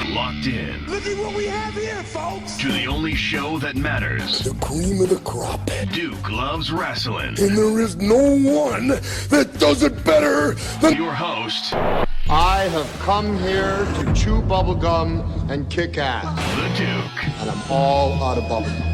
locked in. Look at what we have here, folks. To the only show that matters. The cream of the crop. Duke loves wrestling. And there is no one that does it better than your host. I have come here to chew bubblegum and kick ass. The Duke. And I'm all out of bubblegum.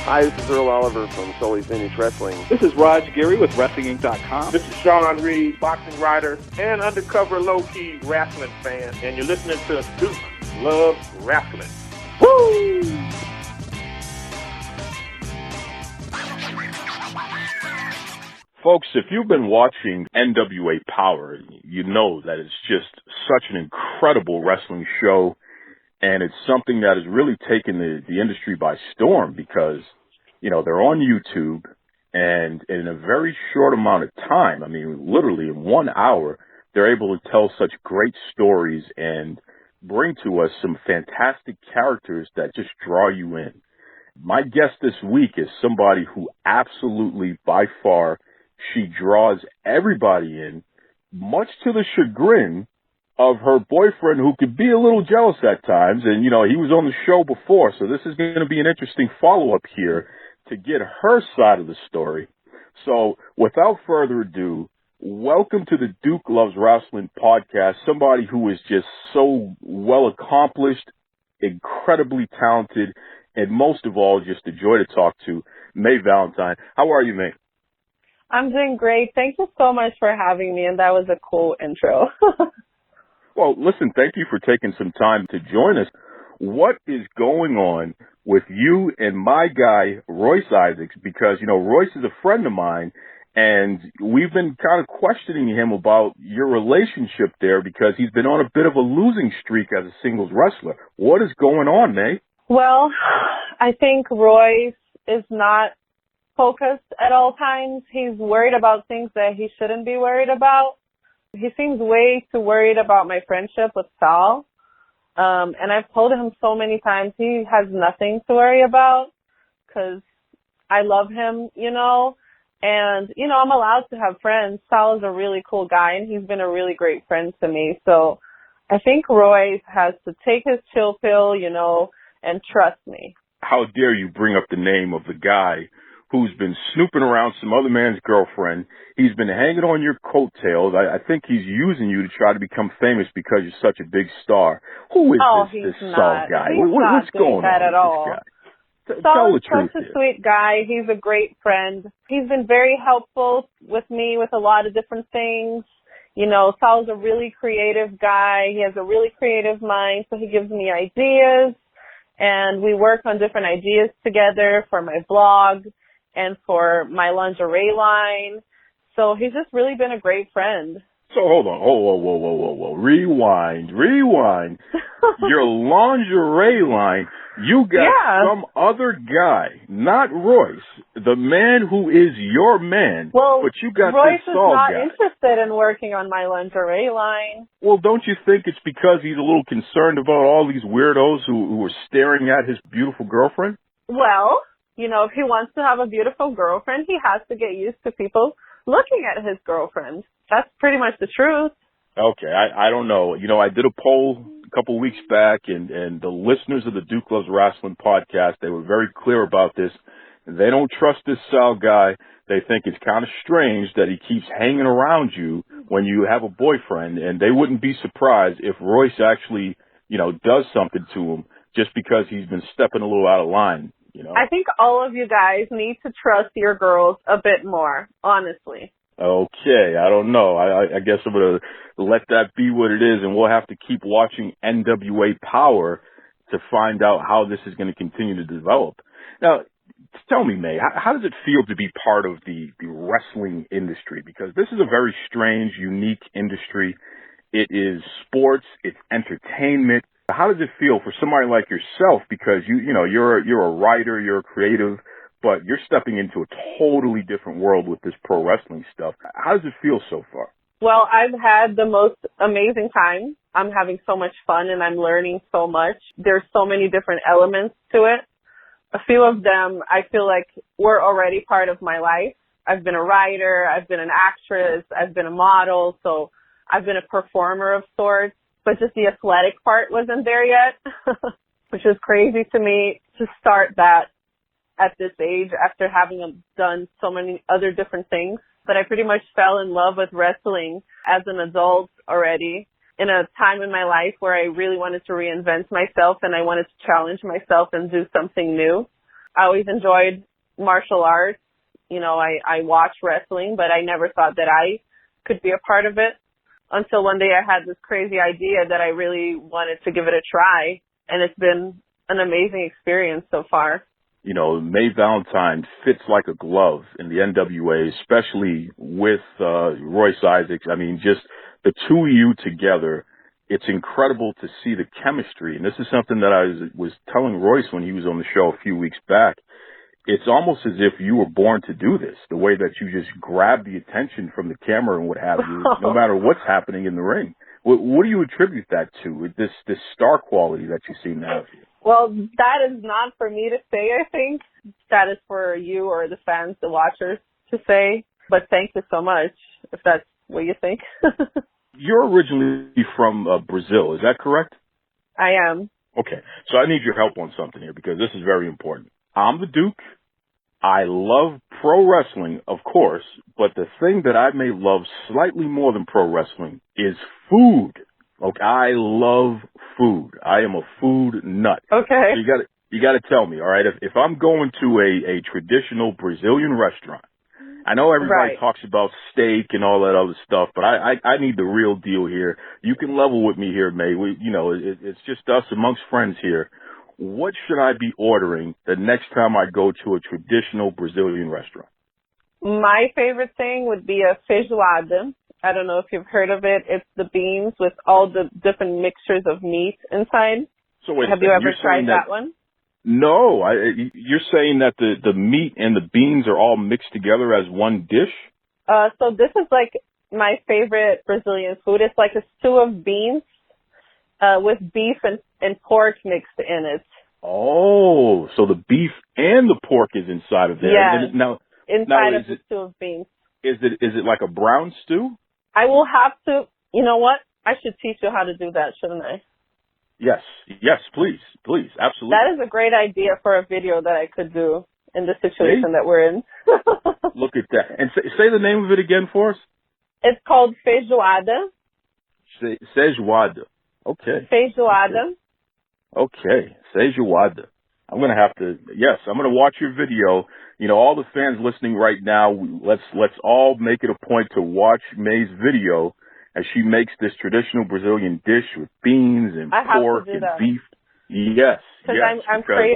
Hi, this is Earl Oliver from Sully's Vintage Wrestling. This is Raj Giri with WrestlingInc.com. This is Sean Reed, boxing writer and undercover low-key wrestling fan, and you're listening to Duke Loves Wrestling. Woo! Folks, if you've been watching NWA Powerrr, you know that it's just such an incredible wrestling show, and it's something that has really taken the industry by storm because, you know, they're on YouTube, and in a very short amount of time, I mean, literally in 1 hour, they're able to tell such great stories and bring to us some fantastic characters that just draw you in. My guest this week is somebody who absolutely, by far, she draws everybody in, much to the chagrin of her boyfriend, who could be a little jealous at times. And, you know, he was on the show before, so this is going to be an interesting follow-up here to get her side of the story. So without further ado, welcome to the Duke Loves Wrestling podcast, somebody who is just so well accomplished, incredibly talented, and most of all, just a joy to talk to, May Valentine. How are you, May? I'm doing great. Thank you so much for having me, and that was a cool intro. Well, listen, thank you for taking some time to join us. What is going on with you and my guy, Royce Isaacs? Because, you know, Royce is a friend of mine, and we've been kind of questioning him about your relationship there because he's been on a bit of a losing streak as a singles wrestler. What is going on, May? Well, I think Royce is not focused at all times. He's worried about things that he shouldn't be worried about. He seems way too worried about my friendship with Sal. And I've told him so many times he has nothing to worry about because I love him, you know. And, you know, I'm allowed to have friends. Sal is a really cool guy, and he's been a really great friend to me. So I think Royce has to take his chill pill, you know, and trust me. How dare you bring up the name of the guy who's been snooping around some other man's girlfriend. He's been hanging on your coattails. I think he's using you to try to become famous because you're such a big star. Who is this Saul guy? What's going on at all. Saul is such a sweet guy. He's a great friend. He's been very helpful with me with a lot of different things. You know, Sal's a really creative guy. He has a really creative mind, so he gives me ideas, and we work on different ideas together for my blog and for my lingerie line. So he's just really been a great friend. So hold on. Whoa. Rewind. Your lingerie line, you got some other guy, not Royce, the man who is your man, but you got Royce this Saul guy. Royce is not interested in working on my lingerie line. Well, don't you think it's because he's a little concerned about all these weirdos who are staring at his beautiful girlfriend? Well, you know, if he wants to have a beautiful girlfriend, he has to get used to people looking at his girlfriend. That's pretty much the truth. Okay, I don't know. You know, I did a poll a couple of weeks back, and the listeners of the Duke Loves Wrestling podcast, they were very clear about this. They don't trust this Sal guy. They think it's kind of strange that he keeps hanging around you when you have a boyfriend, and they wouldn't be surprised if Royce actually, you know, does something to him just because he's been stepping a little out of line. You know? I think all of you guys need to trust your girls a bit more, honestly. Okay, I don't know. I guess I'm going to let that be what it is, and we'll have to keep watching NWA Powerrr to find out how this is going to continue to develop. Now, tell me, May, how does it feel to be part of the wrestling industry? Because this is a very strange, unique industry. It is sports, it's entertainment. How does it feel for somebody like yourself? Because you're a writer, you're a creative, but you're stepping into a totally different world with this pro wrestling stuff. How does it feel so far? Well, I've had the most amazing time. I'm having so much fun, and I'm learning so much. There's so many different elements to it. A few of them I feel like were already part of my life. I've been a writer, I've been an actress, I've been a model, so I've been a performer of sorts, but just the athletic part wasn't there yet, which is crazy to me to start that at this age after having done so many other different things. But I pretty much fell in love with wrestling as an adult already, in a time in my life where I really wanted to reinvent myself and I wanted to challenge myself and do something new. I always enjoyed martial arts. You know, I watched wrestling, but I never thought that I could be a part of it until one day I had this crazy idea that I really wanted to give it a try. And it's been an amazing experience so far. You know, May Valentine fits like a glove in the NWA, especially with Royce Isaacs. I mean, just the two of you together, it's incredible to see the chemistry. And this is something that I was telling Royce when he was on the show a few weeks back. It's almost as if you were born to do this, the way that you just grab the attention from the camera and what have you, no matter what's happening in the ring. What do you attribute that to, this star quality that you seem to have here? Well, that is not for me to say, I think. That is for you or the fans, the watchers to say. But thank you so much, if that's what you think. You're originally from Brazil, is that correct? I am. Okay, so I need your help on something here because this is very important. I'm the Duke. I love pro wrestling, of course, but the thing that I may love slightly more than pro wrestling is food. Okay, I love food. I am a food nut. Okay. So you got to tell me, all right? If I'm going to a traditional Brazilian restaurant, I know everybody talks about steak and all that other stuff, but I need the real deal here. You can level with me here, May. It's just us amongst friends here. What should I be ordering the next time I go to a traditional Brazilian restaurant? My favorite thing would be a feijoada. I don't know if you've heard of it. It's the beans with all the different mixtures of meat inside. So wait, have you ever tried that one? No. You're saying that the meat and the beans are all mixed together as one dish? So this is like my favorite Brazilian food. It's like a stew of beans with beef and pork mixed in it. Oh, so the beef and the pork is inside of there. Yeah, inside of the stew of beans. Is it like a brown stew? I will have to, you know what? I should teach you how to do that, shouldn't I? Yes, please, absolutely. That is a great idea for a video that I could do in the situation that we're in. Look at that. And say the name of it again for us. It's called feijoada. Feijoada. Okay. Feijoada. Okay. Feijoada. I'm going to watch your video. You know, all the fans listening right now, let's all make it a point to watch May's video as she makes this traditional Brazilian dish with beans and pork and beef. Yes. Because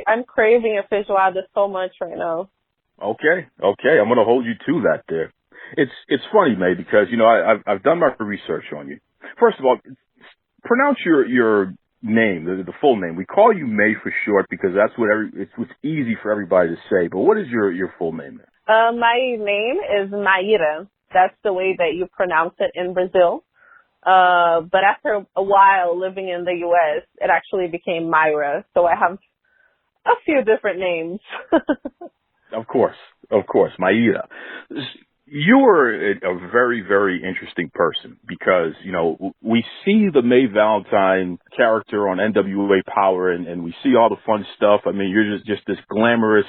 I'm craving a feijoada so much right now. Okay. I'm going to hold you to that there. It's funny, May, because, you know, I've done my research on you. First of all, pronounce your name, the full name. We call you May for short because that's what's easy for everybody to say. But what is your full name there? My name is Mayra. That's the way that you pronounce it in Brazil. But after a while living in the U.S., it actually became Mayra. So I have a few different names. Of course, Mayra. You are a very, very interesting person because, you know, we see the May Valentine character on NWA Powerrr and we see all the fun stuff. I mean, you're just this glamorous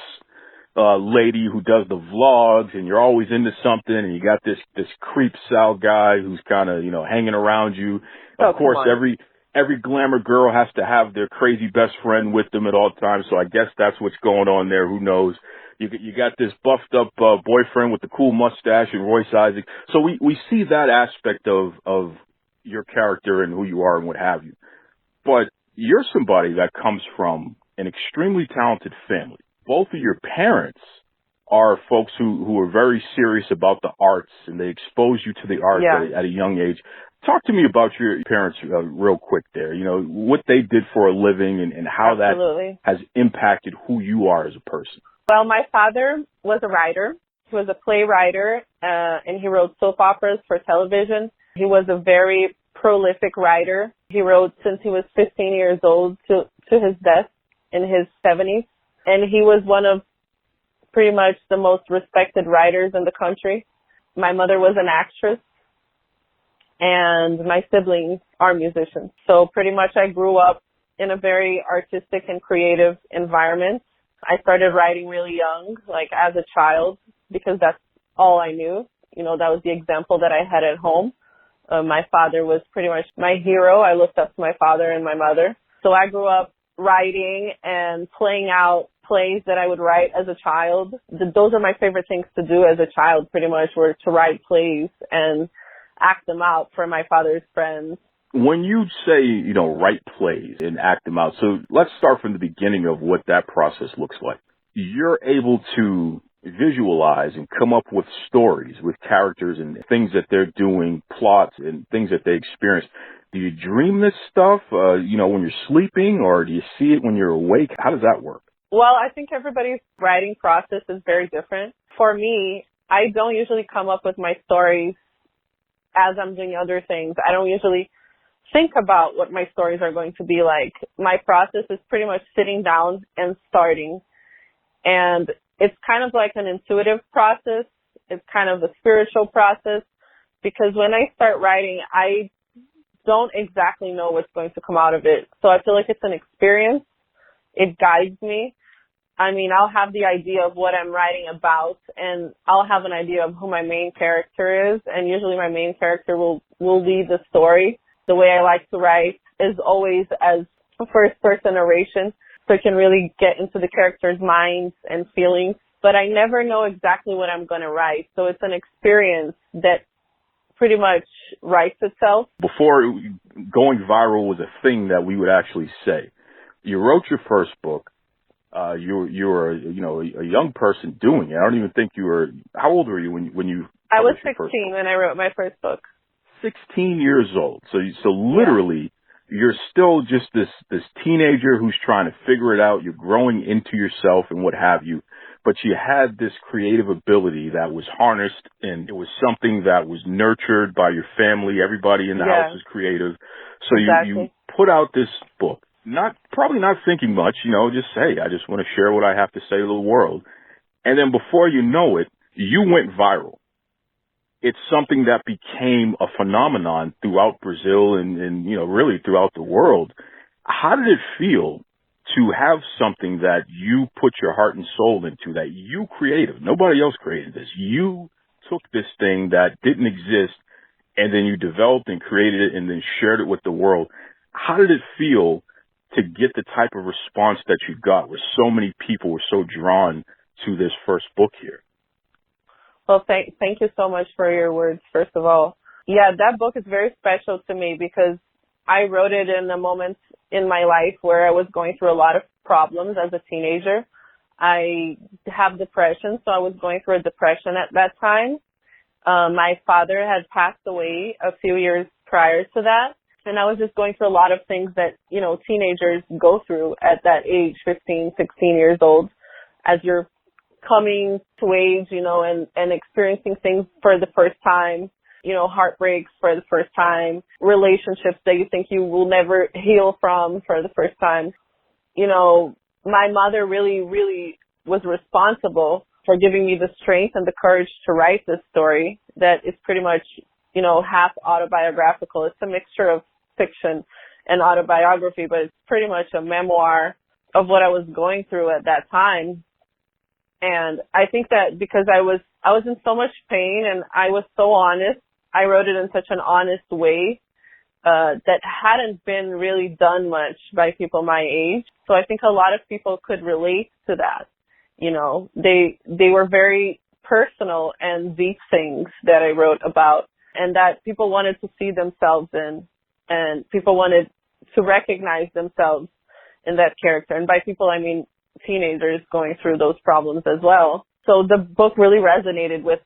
lady who does the vlogs and you're always into something and you got this creep Sal guy who's kind of, you know, hanging around you. Of course, every glamour girl has to have their crazy best friend with them at all times. So I guess that's what's going on there. Who knows? You got this buffed up boyfriend with the cool mustache and Royce Isaacs. So we see that aspect of your character and who you are and what have you. But you're somebody that comes from an extremely talented family. Both of your parents are folks who are very serious about the arts and they expose you to the arts at a young age. Talk to me about your parents real quick there. You know, what they did for a living and how that has impacted who you are as a person. Well, my father was a writer. He was a playwright, and he wrote soap operas for television. He was a very prolific writer. He wrote since he was 15 years old to his death in his 70s. And he was one of pretty much the most respected writers in the country. My mother was an actress, and my siblings are musicians. So pretty much I grew up in a very artistic and creative environment. I started writing really young, like as a child, because that's all I knew. You know, that was the example that I had at home. My father was pretty much my hero. I looked up to my father and my mother. So I grew up writing and playing out plays that I would write as a child. Those are my favorite things to do as a child, pretty much, were to write plays and act them out for my father's friends. When you say, write plays and act them out, so let's start from the beginning of what that process looks like. You're able to visualize and come up with stories with characters and things that they're doing, plots and things that they experience. Do you dream this stuff, when you're sleeping, or do you see it when you're awake? How does that work? Well, I think everybody's writing process is very different. For me, I don't usually come up with my stories as I'm doing other things. I don't usually think about what my stories are going to be like. My process is pretty much sitting down and starting. And it's kind of like an intuitive process. It's kind of a spiritual process, because when I start writing, I don't exactly know what's going to come out of it. So I feel like it's an experience. It guides me. I mean, I'll have the idea of what I'm writing about, and I'll have an idea of who my main character is, and usually my main character will lead the story. The way I like to write is always as a first-person narration, so I can really get into the character's minds and feelings. But I never know exactly what I'm going to write, so it's an experience that pretty much writes itself. Before going viral was a thing that we would actually say. You wrote your first book. You were a young person doing it. I don't even think you were. How old were you when you? I was 16 when I wrote my first book. 16 years old. So literally, you're still just this teenager who's trying to figure it out. You're growing into yourself and what have you. But you had this creative ability that was harnessed, and it was something that was nurtured by your family. Everybody in the house is creative. So exactly. you put out this book. Probably not thinking much, just say, I just want to share what I have to say to the world. And then before you know it, you went viral. It's something that became a phenomenon throughout Brazil and really throughout the world. How did it feel to have something that you put your heart and soul into, that you created? Nobody else created this. You took this thing that didn't exist, and then you developed and created it and then shared it with the world. How did it feel to get the type of response that you got, where so many people were so drawn to this first book here? Well, thank you so much for your words, first of all. Yeah, that book is very special to me because I wrote it in a moment in my life where I was going through a lot of problems as a teenager. I have depression, so I was going through a depression at that time. My father had passed away a few years prior to that. And I was just going through a lot of things that, teenagers go through at that age, 15, 16 years old, as you're coming to age, and experiencing things for the first time, heartbreaks for the first time, relationships that you think you will never heal from for the first time. My mother really, really was responsible for giving me the strength and the courage to write this story that is pretty much, half autobiographical. It's a mixture of fiction and autobiography, but it's pretty much a memoir of what I was going through at that time. And I think that because I was in so much pain and I was so honest, I wrote it in such an honest way that hadn't been really done much by people my age. So I think a lot of people could relate to that. They were very personal and deep things that I wrote about, and that people wanted to see themselves in. And people wanted to recognize themselves in that character. And by people, I mean teenagers going through those problems as well. So the book really resonated with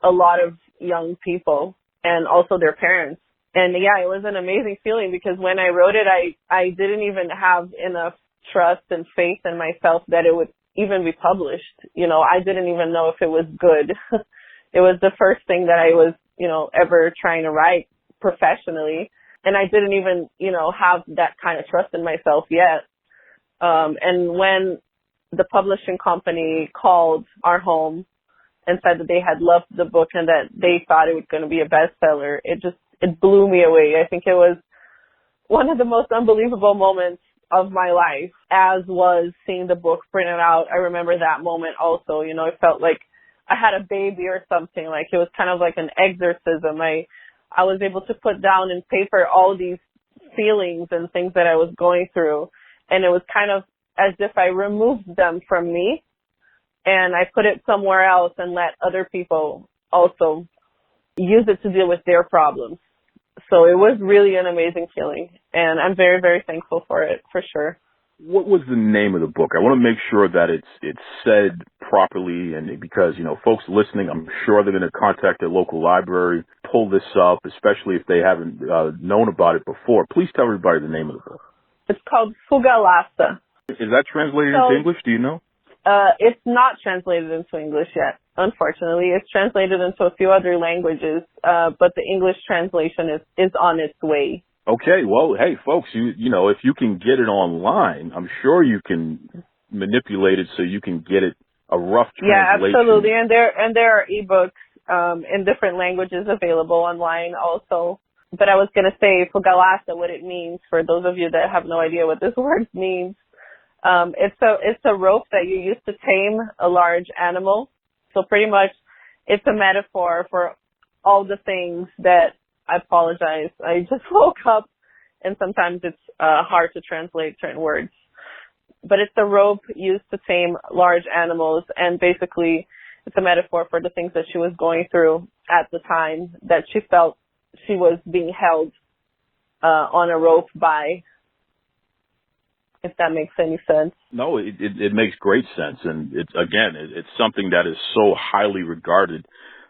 a lot of young people and also their parents. And yeah, it was an amazing feeling because when I wrote it, I didn't even have enough trust and faith in myself that it would even be published. I didn't even know if it was good. It was the first thing that I was, ever trying to write professionally. And I didn't even, have that kind of trust in myself yet. And when the publishing company called our home and said that they had loved the book and that they thought it was going to be a bestseller, it blew me away. I think it was one of the most unbelievable moments of my life, as was seeing the book printed out. I remember that moment also. You know, it felt like I had a baby or something. Like it was kind of like an exorcism. I was able to put down in paper all these feelings and things that I was going through, and it was kind of as if I removed them from me and I put it somewhere else and let other people also use it to deal with their problems. So it was really an amazing feeling, and I'm very, very thankful for it, for sure. What was the name of the book? I want to make sure that it's said properly, and because, you know, folks listening, I'm sure they're going to contact their local library, pull this up, especially if they haven't known about it before. Please tell everybody the name of the book. It's called Fugalasta. Is that translated into English? Do you know? It's not translated into English yet, unfortunately. It's translated into a few other languages, but the English translation is on its way. Okay, well, hey, folks, you know, if you can get it online, I'm sure you can manipulate it so you can get it a rough translation. Yeah, absolutely, and there are ebooks in different languages available online also. But I was going to say, Fugalasta, what it means, for those of you that have no idea what this word means, it's a rope that you use to tame a large animal. So pretty much it's a metaphor for all the things that, I apologize, I just woke up and sometimes it's hard to translate certain words. But it's a rope used to tame large animals, and basically it's a metaphor for the things that she was going through at the time that she felt she was being held on a rope by, if that makes any sense. No, it makes great sense. And it's something that is so highly regarded,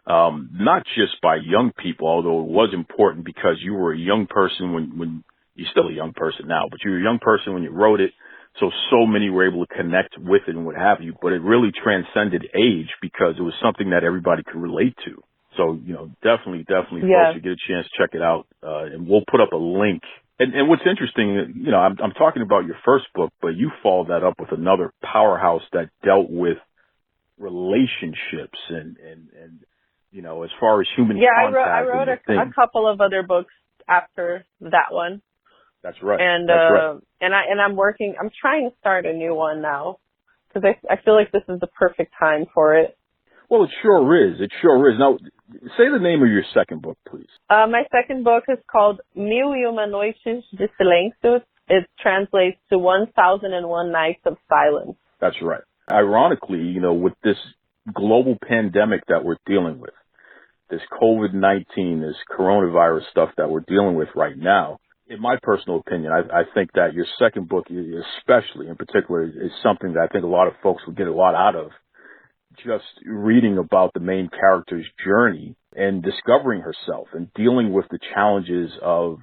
not just by young people, although it was important because you were a young person when you're still a young person now, but you were a young person when you wrote it. So many were able to connect with it and what have you, but it really transcended age because it was something that everybody could relate to. So, you know, definitely, yeah. Folks, you get a chance, check it out. And we'll put up a link. And what's interesting, you know, I'm talking about your first book, but you followed that up with another powerhouse that dealt with relationships and you know, as far as human contact. Yeah, I wrote a couple of other books after that one. That's right. And I'm trying to start a new one now because I feel like this is the perfect time for it. Well, it sure is. It sure is. Now, say the name of your second book, please. My second book is called Mil e Uma Noites de Silêncio. It translates to 1001 Nights of Silence. That's right. Ironically, you know, with this global pandemic that we're dealing with, this COVID-19, this coronavirus stuff that we're dealing with right now, in my personal opinion, I think that your second book, especially in particular, is something that I think a lot of folks would get a lot out of. Just reading about the main character's journey and discovering herself and dealing with the challenges of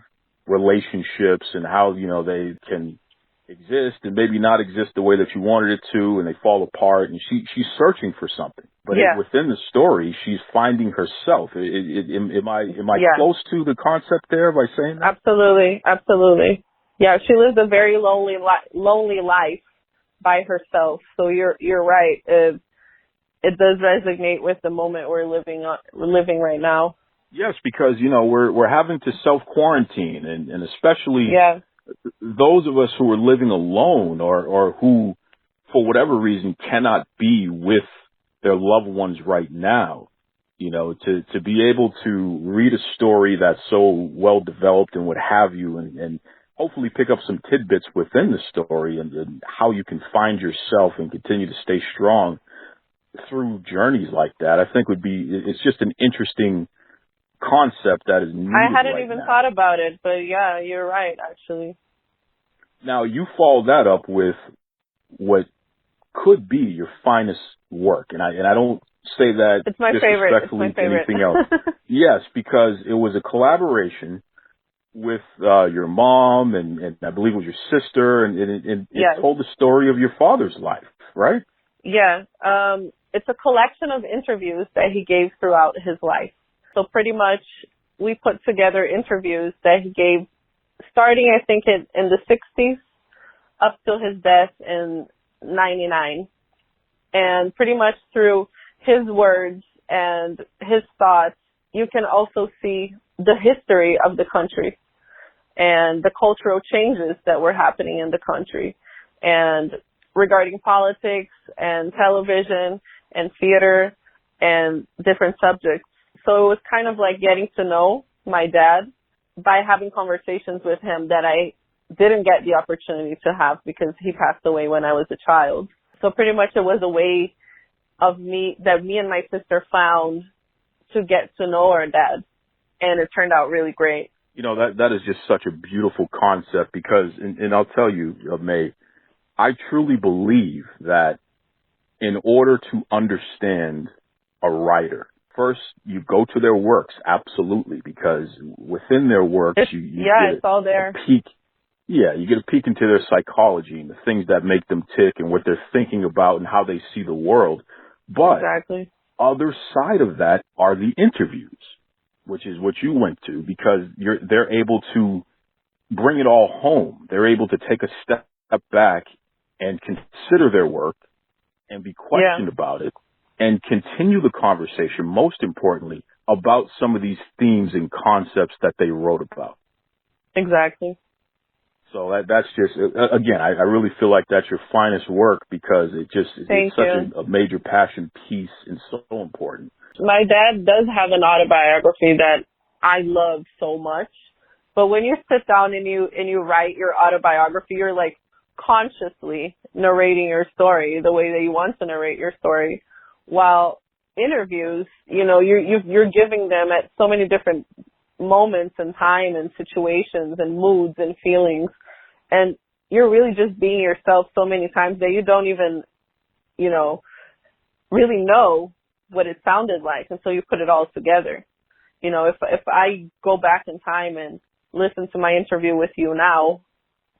relationships and how, you know, they can exist and maybe not exist the way that you wanted it to, and they fall apart, and she's searching for something. But within the story, she's finding herself. Am I close to the concept there by saying that? Absolutely. Yeah, she lives a very lonely life by herself. So you're right. It does resonate with the moment we're living right now. Yes, because, you know, we're having to self-quarantine, and especially those of us who are living alone or who, for whatever reason, cannot be with their loved ones right now. You know, to be able to read a story that's so well developed and what have you, and hopefully pick up some tidbits within the story and how you can find yourself and continue to stay strong through journeys like that, I think it's just an interesting concept that is needed. I hadn't even thought about it, but yeah, you're right, actually. Now, you follow that up with what could be your finest work, and I don't say that it's my disrespectfully to anything else. Yes, because it was a collaboration with your mom and I believe it was your sister, and it told the story of your father's life, right? Yeah. It's a collection of interviews that he gave throughout his life. So pretty much we put together interviews that he gave starting, I think, in the 60s up till his death in 99. And pretty much through his words and his thoughts, you can also see the history of the country and the cultural changes that were happening in the country, and regarding politics and television and theater and different subjects. So it was kind of like getting to know my dad by having conversations with him that I didn't get the opportunity to have because he passed away when I was a child. So pretty much it was a way of me and my sister found to get to know our dad, and it turned out really great. You know, that is just such a beautiful concept because, and I'll tell you, May, I truly believe that in order to understand a writer, first you go to their works, absolutely, because within their works you get it's all there. A peek. Yeah, you get a peek into their psychology and the things that make them tick and what they're thinking about and how they see the world. But exactly. Other side of that are the interviews, which is what you went to, because they're able to bring it all home. They're able to take a step back and consider their work and be questioned about it and continue the conversation, most importantly, about some of these themes and concepts that they wrote about. Exactly. So that's just, again, I really feel like that's your finest work because it's such a major passion piece and so important. My dad does have an autobiography that I love so much, but when you sit down and you write your autobiography, you're like consciously narrating your story the way that you want to narrate your story. While interviews, you're giving them at so many different moments and time and situations and moods and feelings, and you're really just being yourself so many times that you don't even, really know what it sounded like until you put it all together. If I go back in time and listen to my interview with you now,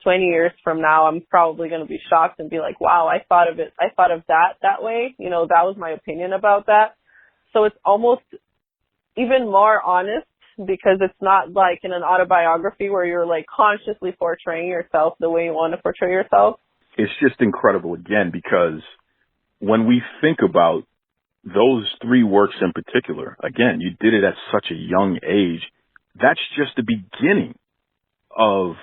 20 years from now, I'm probably going to be shocked and be like, wow, I thought of that way. That was my opinion about that. So it's almost even more honest because it's not like in an autobiography where you're like consciously portraying yourself the way you want to portray yourself. It's just incredible, again, because when we think about those three works in particular, again, you did it at such a young age. That's just the beginning of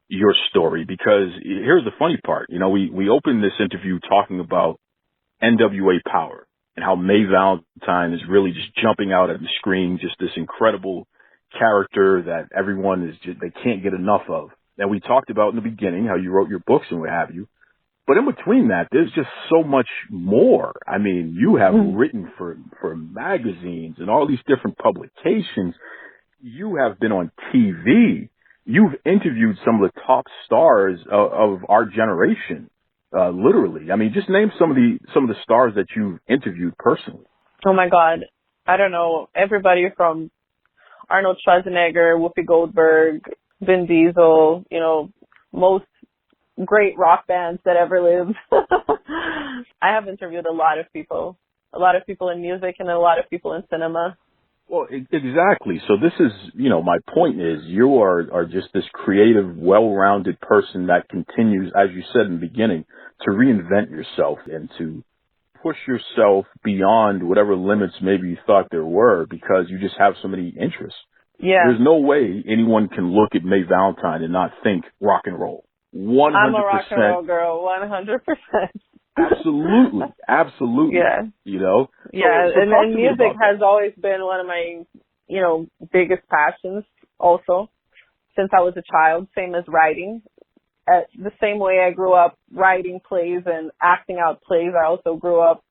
your story, because here's the funny part. We opened this interview talking about NWA Powerrr and how May Valentine is really just jumping out at the screen, just this incredible character that everyone they can't get enough of. And we talked about in the beginning how you wrote your books and what have you. But in between that, there's just so much more. I mean, you have written for magazines and all these different publications. You have been on TV. You've interviewed some of the top stars of our generation, literally. I mean, just name some of the stars that you've interviewed personally. Oh my God, I don't know. Everybody from Arnold Schwarzenegger, Whoopi Goldberg, Vin Diesel. Most great rock bands that ever lived. I have interviewed a lot of people in music and a lot of people in cinema. Well, exactly. So this is, my point is you are just this creative, well-rounded person that continues, as you said in the beginning, to reinvent yourself and to push yourself beyond whatever limits maybe you thought there were because you just have so many interests. Yeah. There's no way anyone can look at May Valentine and not think rock and roll. 100%. I'm a rock and roll girl, 100%. Absolutely. Absolutely. Yeah. Yeah. So and music has always been one of my, biggest passions also since I was a child, same as writing. The same way I grew up writing plays and acting out plays, I also grew up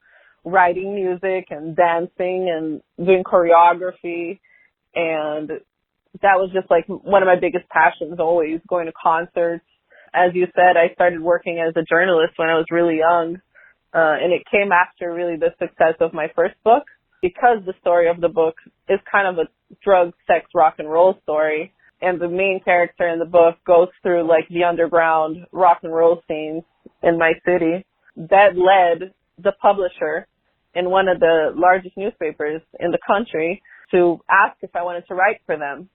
writing music and dancing and doing choreography. And that was just like one of my biggest passions, always going to concerts. As you said, I started working as a journalist when I was really young, and it came after really the success of my first book because the story of the book is kind of a drug, sex, rock and roll story, and the main character in the book goes through like the underground rock and roll scenes in my city. That led the publisher in one of the largest newspapers in the country to ask if I wanted to write for them.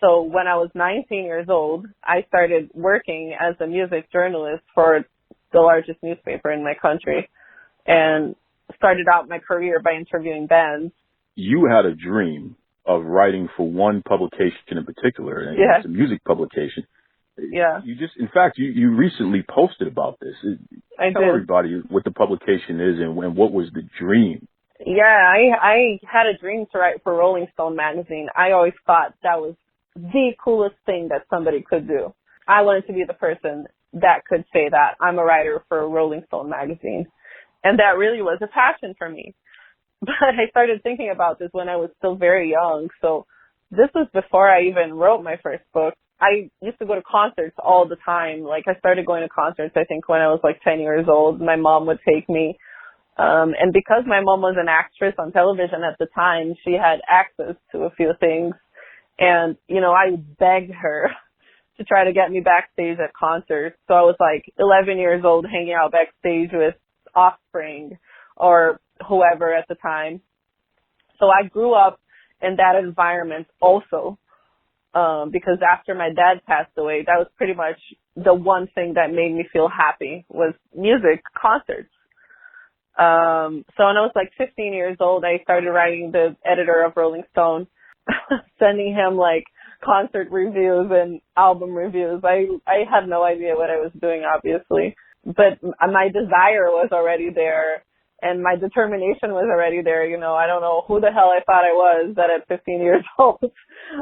So when I was 19 years old, I started working as a music journalist for the largest newspaper in my country. and started out my career by interviewing bands. You had a dream of writing for one publication in particular, and it's a music publication. Yeah. In fact, you recently posted about this. Tell everybody what the publication is and what was the dream. Yeah, I had a dream to write for Rolling Stone magazine. I always thought that was the coolest thing that somebody could do. I wanted to be the person that could say that I'm a writer for Rolling Stone magazine. And that really was a passion for me. But I started thinking about this when I was still very young. So this was before I even wrote my first book. I used to go to concerts all the time. Like, I started going to concerts, I think, when I was like 10 years old. My mom would take me. And because my mom was an actress on television at the time, she had access to a few things. And, you know, I would beg her to try to get me backstage at concerts. So I was like 11 years old hanging out backstage with Offspring or whoever at the time. So I grew up in that environment also, because after my dad passed away, that was pretty much the one thing that made me feel happy was music, concerts. So when I was like 15 years old, I started writing the editor of Rolling Stone, sending him like concert reviews and album reviews. I had no idea what I was doing, obviously, but my desire was already there and my determination was already there. You know, I don't know who the hell I thought I was that at 15 years old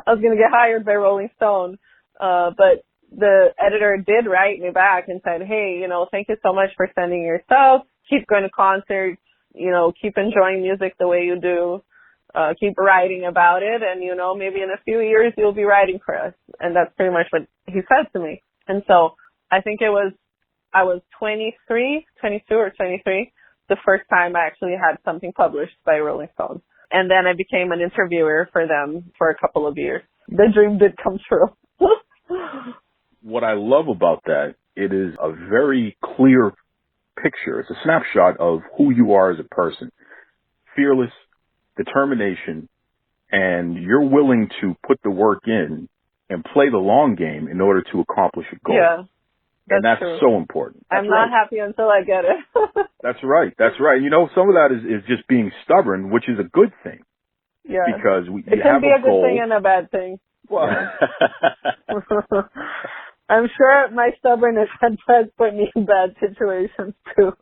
I was going to get hired by Rolling Stone. But the editor did write me back and said, hey, you know, thank you so much for sending your stuff. Keep going to concerts, you know, keep enjoying music the way you do. Keep writing about it, and, you know, maybe in a few years you'll be writing for us. And that's pretty much what he said to me. And so I think I was 22 or 23, the first time I actually had something published by Rolling Stone. And then I became an interviewer for them for a couple of years. The dream did come true. What I love about that, it is a very clear picture. It's a snapshot of who you are as a person. Fearless, determination, and you're willing to put the work in and play the long game in order to accomplish a goal. Yeah, that's true. So important. I'm not happy until I get it. That's right. You know, some of that is just being stubborn, which is a good thing. Yeah. Because it can be a good thing and a bad thing. Well, I'm sure my stubbornness has put me in bad situations too.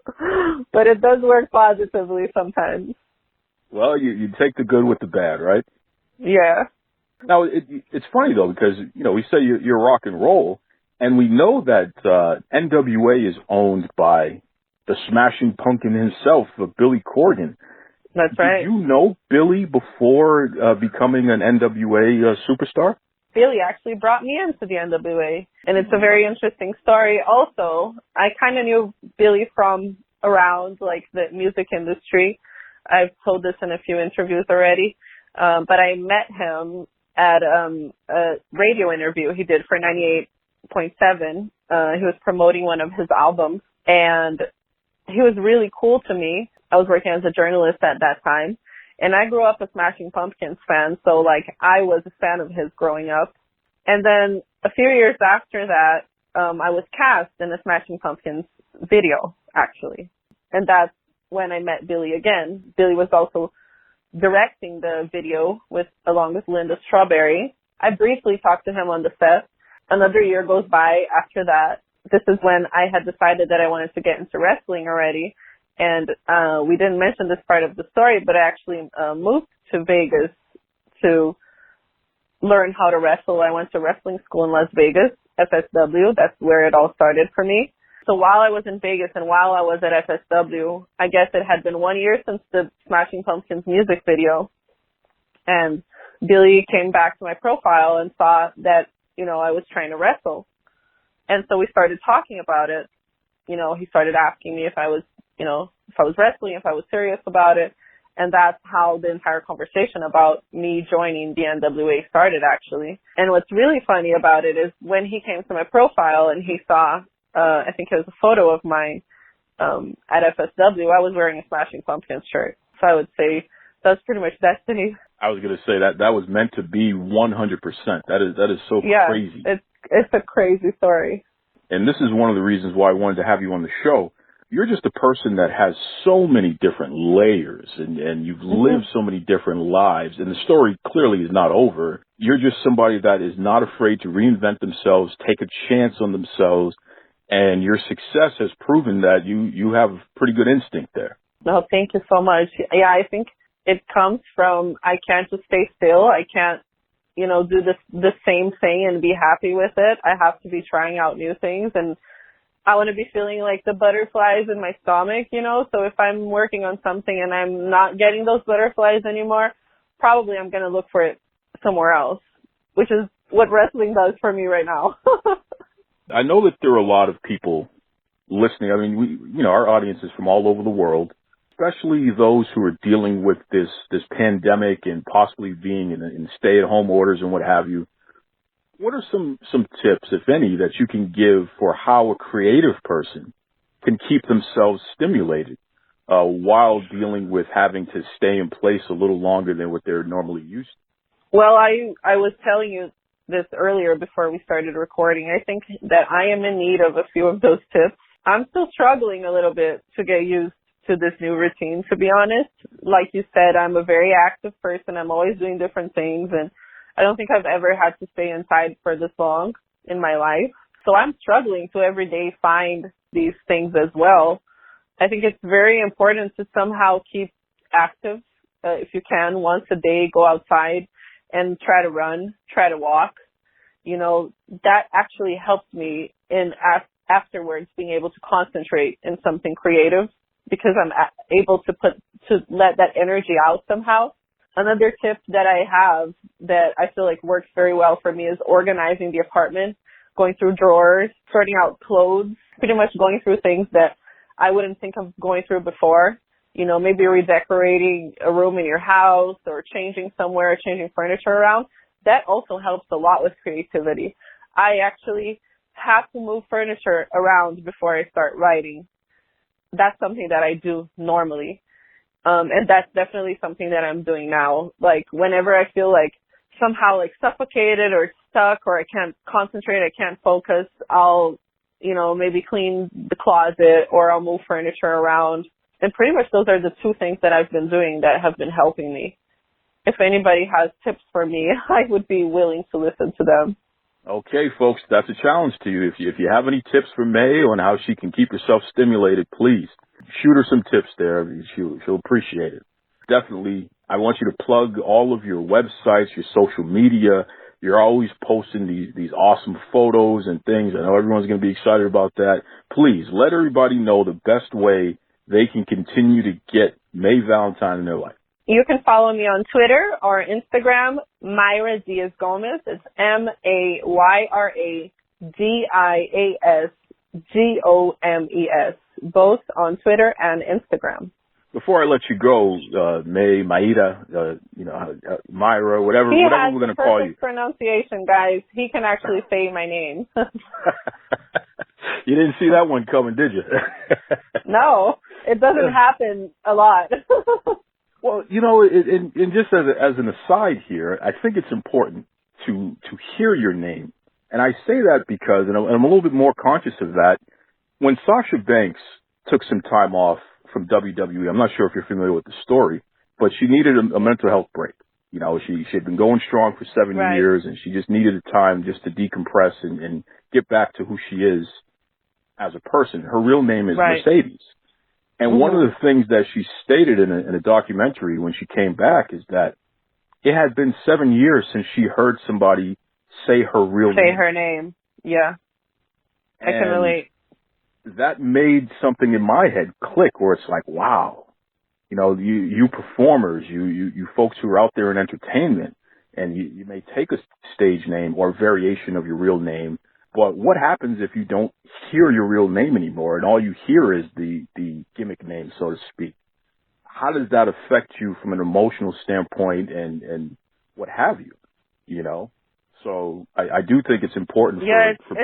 But it does work positively sometimes. Well, you take the good with the bad, right? Yeah. Now, it's funny, though, because, you know, we say you're rock and roll, and we know that NWA is owned by the smashing pumpkin himself, Billy Corgan. That's right. Did you know Billy before becoming an NWA superstar? Billy actually brought me into the NWA, and it's a very interesting story. Also, I kind of knew Billy from around, like, the music industry. I've told this in a few interviews already, but I met him at a radio interview he did for 98.7. He was promoting one of his albums, and he was really cool to me. I was working as a journalist at that time, and I grew up a Smashing Pumpkins fan, so, like, I was a fan of his growing up. And then a few years after that, I was cast in a Smashing Pumpkins video, actually, and that's when I met Billy again. Billy was also directing the video along with Linda Strawberry. I briefly talked to him on the set. Another year goes by after that. This is when I had decided that I wanted to get into wrestling already. And we didn't mention this part of the story, but I actually moved to Vegas to learn how to wrestle. I went to wrestling school in Las Vegas, FSW. That's where it all started for me. So while I was in Vegas and while I was at FSW, I guess it had been 1 year since the Smashing Pumpkins music video. And Billy came back to my profile and saw that, you know, I was trying to wrestle. And so we started talking about it. You know, he started asking me if I was wrestling, if I was serious about it. And that's how the entire conversation about me joining the NWA started, actually. And what's really funny about it is when he came to my profile and he saw, I think it was a photo of mine at FSW, I was wearing a Smashing Pumpkins shirt. So I would say that's pretty much destiny. I was going to say that was meant to be 100%. That is so crazy. It's a crazy story. And this is one of the reasons why I wanted to have you on the show, you're just a person that has so many different layers and you've lived so many different lives, and the story clearly is not over. You're just somebody that is not afraid to reinvent themselves, take a chance on themselves, and your success has proven that you have pretty good instinct there. No, thank you so much. Yeah, I think it comes from I can't just stay still. I can't, do the same thing and be happy with it. I have to be trying out new things, and I want to be feeling like the butterflies in my stomach, So if I'm working on something and I'm not getting those butterflies anymore, probably I'm going to look for it somewhere else, which is what wrestling does for me right now. I know that there are a lot of people listening. I mean, our audience is from all over the world, especially those who are dealing with this pandemic and possibly being in stay-at-home orders and what have you. What are some tips, if any, that you can give for how a creative person can keep themselves stimulated while dealing with having to stay in place a little longer than what they're normally used to? Well, I was telling you this earlier before we started recording. I think that I am in need of a few of those tips. I'm still struggling a little bit to get used to this new routine, to be honest. Like you said, I'm a very active person. I'm always doing different things, and I don't think I've ever had to stay inside for this long in my life. So I'm struggling to every day find these things as well. I think it's very important to somehow keep active. If you can, once a day, go outside and try to run, try to walk. That actually helps me in afterwards being able to concentrate in something creative, because I'm able to let that energy out somehow. Another tip that I have that I feel like works very well for me is organizing the apartment, going through drawers, sorting out clothes, pretty much going through things that I wouldn't think of going through before. Maybe redecorating a room in your house or changing somewhere, changing furniture around. That also helps a lot with creativity. I actually have to move furniture around before I start writing. That's something that I do normally. And that's definitely something that I'm doing now. Like whenever I feel like somehow like suffocated or stuck or I can't concentrate, I can't focus, I'll, maybe clean the closet or I'll move furniture around. And pretty much those are the two things that I've been doing that have been helping me. If anybody has tips for me, I would be willing to listen to them. Okay, folks, that's a challenge to you. If you have any tips for May on how she can keep herself stimulated, please shoot her some tips there. She'll appreciate it. Definitely, I want you to plug all of your websites, your social media. You're always posting these awesome photos and things. I know everyone's going to be excited about that. Please let everybody know the best way they can continue to get May Valentine in their life. You can follow me on Twitter or Instagram, Mayra Dias Gomes. It's MayraDiasGomes, both on Twitter and Instagram. Before I let you go, Mayra, Mayra, whatever we're going to call you. Pronunciation, guys. He can actually say my name. You didn't see that one coming, did you? No, it doesn't happen a lot. Well, and just as an aside here, I think it's important to hear your name. And I say that because, and I'm a little bit more conscious of that, when Sasha Banks took some time off from WWE, I'm not sure if you're familiar with the story, but she needed a mental health break. She had been going strong for 7 years, and she just needed a time just to decompress and get back to who she is as a person. Her real name is Mercedes. And one of the things that she stated in a documentary when she came back is that it had been 7 years since she heard somebody say her real name. Say her name. Yeah. I can relate. That made something in my head click where it's like, wow, you performers, you folks who are out there in entertainment, and you may take a stage name or variation of your real name, but what happens if you don't hear your real name anymore and all you hear is the gimmick name, so to speak? How does that affect you from an emotional standpoint and what have you, So I do think it's important for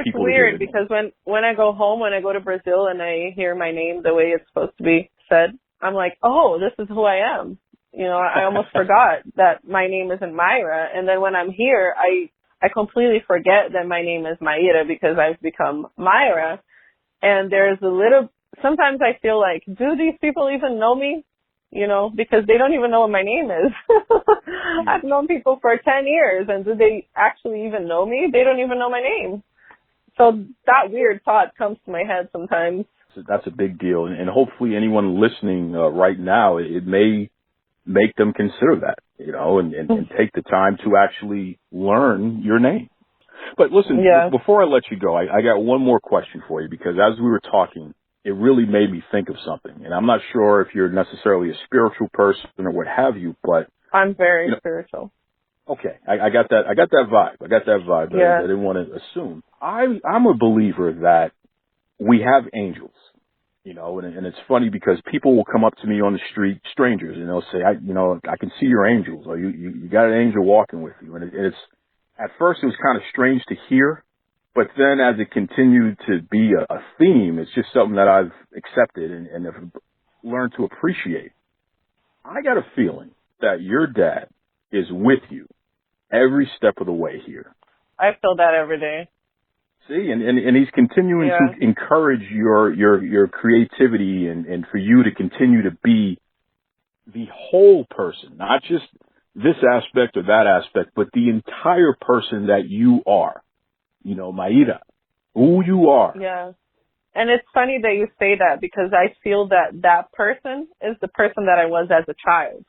people to hear. It's weird because when I go home, when I go to Brazil and I hear my name the way it's supposed to be said, I'm like, oh, this is who I am. I almost forgot that my name isn't Mayra. And then when I'm here, I completely forget that my name is Mayra because I've become Mayra. And there's a little sometimes I feel like, do these people even know me? You know, because they don't even know what my name is. I've known people for 10 years, and do they actually even know me? They don't even know my name. So that weird thought comes to my head sometimes. So that's a big deal. And hopefully anyone listening right now, it may make them consider that, you know, and take the time to actually learn your name. But listen, before I let you go, I got one more question for you, because as we were talking, it really made me think of something. And I'm not sure if you're necessarily a spiritual person or what have you, but I'm very spiritual. Okay, I got that. I got that vibe. Yeah. I didn't want to assume. I'm a believer that we have angels, you know, and it's funny because people will come up to me on the street, strangers, and they'll say, I can see your angels, or you got an angel walking with you. And it's, at first it was kind of strange to hear, but then as it continued to be a theme, it's just something that I've accepted and have learned to appreciate. I got a feeling that your dad is with you every step of the way here. I feel that every day. See, and he's continuing to encourage your creativity and for you to continue to be the whole person, not just this aspect or that aspect, but the entire person that you are. You know, Mayra, who you are. Yeah. And it's funny that you say that, because I feel that that person is the person that I was as a child.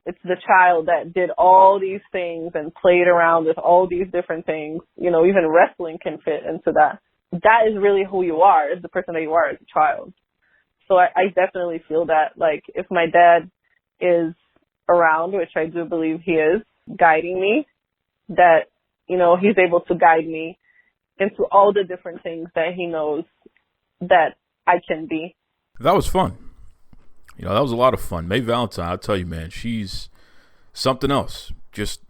It's the child that did all these things and played around with all these different things. You know, even wrestling can fit into that. That is really who you are, is the person that you are as a child. So I definitely feel that, like, if my dad is around, which I do believe he is, guiding me, that, you know, he's able to guide me into all the different things that he knows that I can be. That was fun. You know, that was a lot of fun. May Valentine, I'll tell you, man, she's something else. Just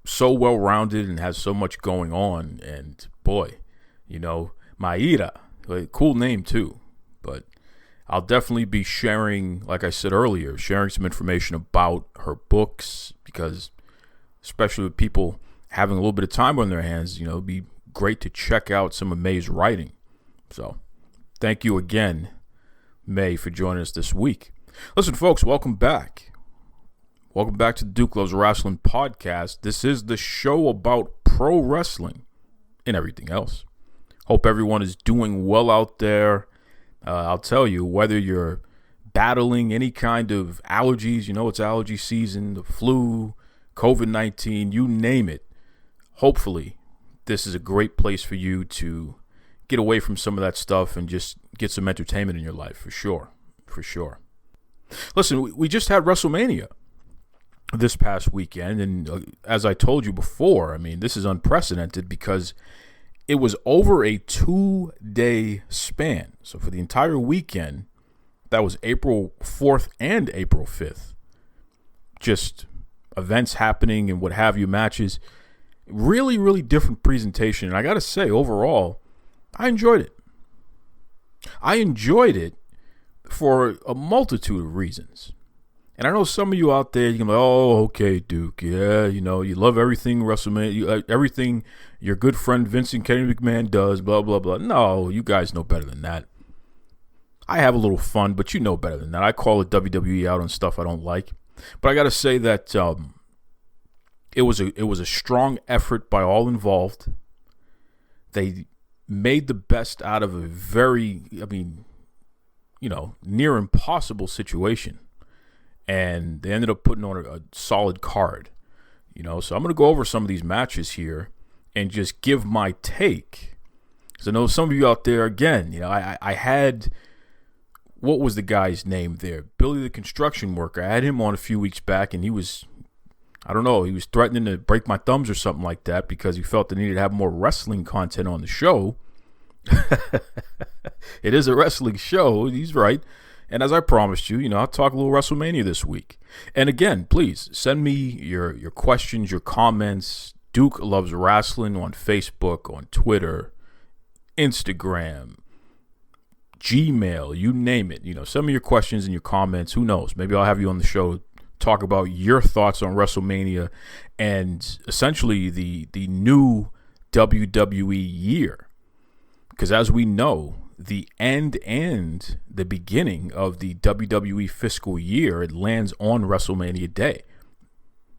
so well-rounded and has so much going on. And, boy, you know, Mayra, cool name, too. But I'll definitely be sharing, like I said earlier, sharing some information about her books, because especially with people having a little bit of time on their hands, you know, it'd be great to check out some of May's writing. So thank you again, May, for joining us this week. Listen, folks, welcome back. Welcome back to the Duke Loves Rasslin podcast. This is the show about pro wrestling and everything else. Hope everyone is doing well out there. I'll tell you, whether you're battling any kind of allergies, you know, it's allergy season, the flu, COVID-19, you name it. Hopefully, this is a great place for you to get away from some of that stuff and just get some entertainment in your life, for sure. For sure. Listen, we just had WrestleMania this past weekend, and as I told you before, I mean, this is unprecedented because it was over a 2-day span. So for the entire weekend, that was April 4th and April 5th. Just events happening and what have you, matches. Really, really different presentation. And I got to say, overall, I enjoyed it. I enjoyed it for a multitude of reasons. And I know some of you out there, you can be like, oh, okay, Duke. Yeah, you know, you love everything WrestleMania, everything your good friend Vincent Kennedy McMahon does, blah, blah, blah. No, you guys know better than that. I have a little fun, but you know better than that. I call it WWE out on stuff I don't like. But I got to say that it was a strong effort by all involved. They made the best out of a very, I mean, you know, near impossible situation. And they ended up putting on a solid card, you know. So I'm going to go over some of these matches here and just give my take. Because I know some of you out there, again, you know, I had, what was the guy's name there? Billy the Construction Worker. I had him on a few weeks back, and he was, I don't know, he was threatening to break my thumbs or something like that because he felt the need to have more wrestling content on the show. It is a wrestling show. He's right. And as I promised you, you know, I'll talk a little WrestleMania this week. And again, please send me your questions, your comments. Duke Loves Rasslin on Facebook, on Twitter, Instagram, Gmail, you name it. You know, send me your questions and your comments. Who knows? Maybe I'll have you on the show, talk about your thoughts on WrestleMania and essentially the new WWE year. Because as we know, the end and the beginning of the WWE fiscal year. It lands on WrestleMania Day,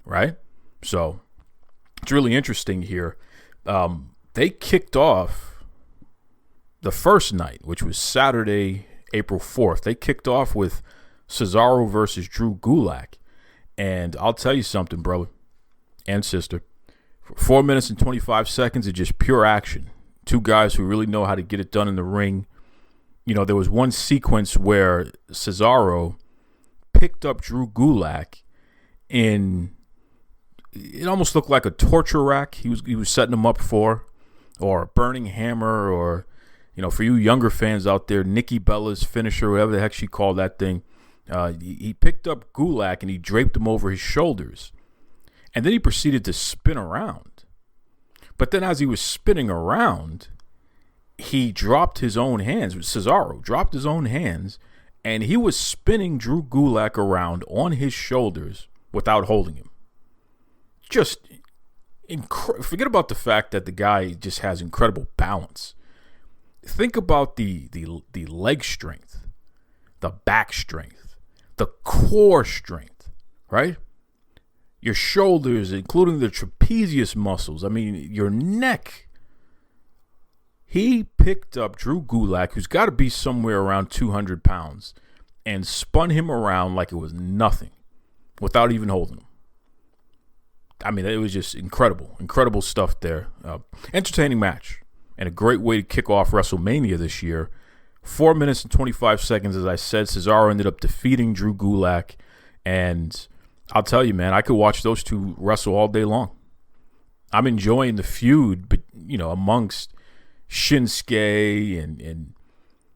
right? So it's really interesting here. They kicked off the first night, which was Saturday, April 4th. They kicked off with Cesaro versus Drew Gulak. And I'll tell you something, brother and sister. For 4 minutes and 25 seconds of just pure action. Two guys who really know how to get it done in the ring. You know, there was one sequence where Cesaro picked up Drew Gulak in, it almost looked like a torture rack he was setting him up for, or a burning hammer, or, you know, for you younger fans out there, Nikki Bella's finisher, whatever the heck she called that thing. He picked up Gulak and he draped him over his shoulders. And then he proceeded to spin around. But then as he was spinning around, he dropped his own hands. Cesaro dropped his own hands, and he was spinning Drew Gulak around on his shoulders without holding him. Just forget about the fact that the guy just has incredible balance. Think about the leg strength, the back strength, the core strength, right? Your shoulders, including the trapezius muscles. I mean, your neck. He picked up Drew Gulak, who's got to be somewhere around 200 pounds, and spun him around like it was nothing without even holding him. I mean, it was just incredible stuff there. Entertaining match and a great way to kick off WrestleMania this year. 4 minutes and 25 seconds, as I said. Cesaro ended up defeating Drew Gulak, and I'll tell you, man, I could watch those two wrestle all day long. I'm enjoying the feud, but you know, amongst Shinsuke and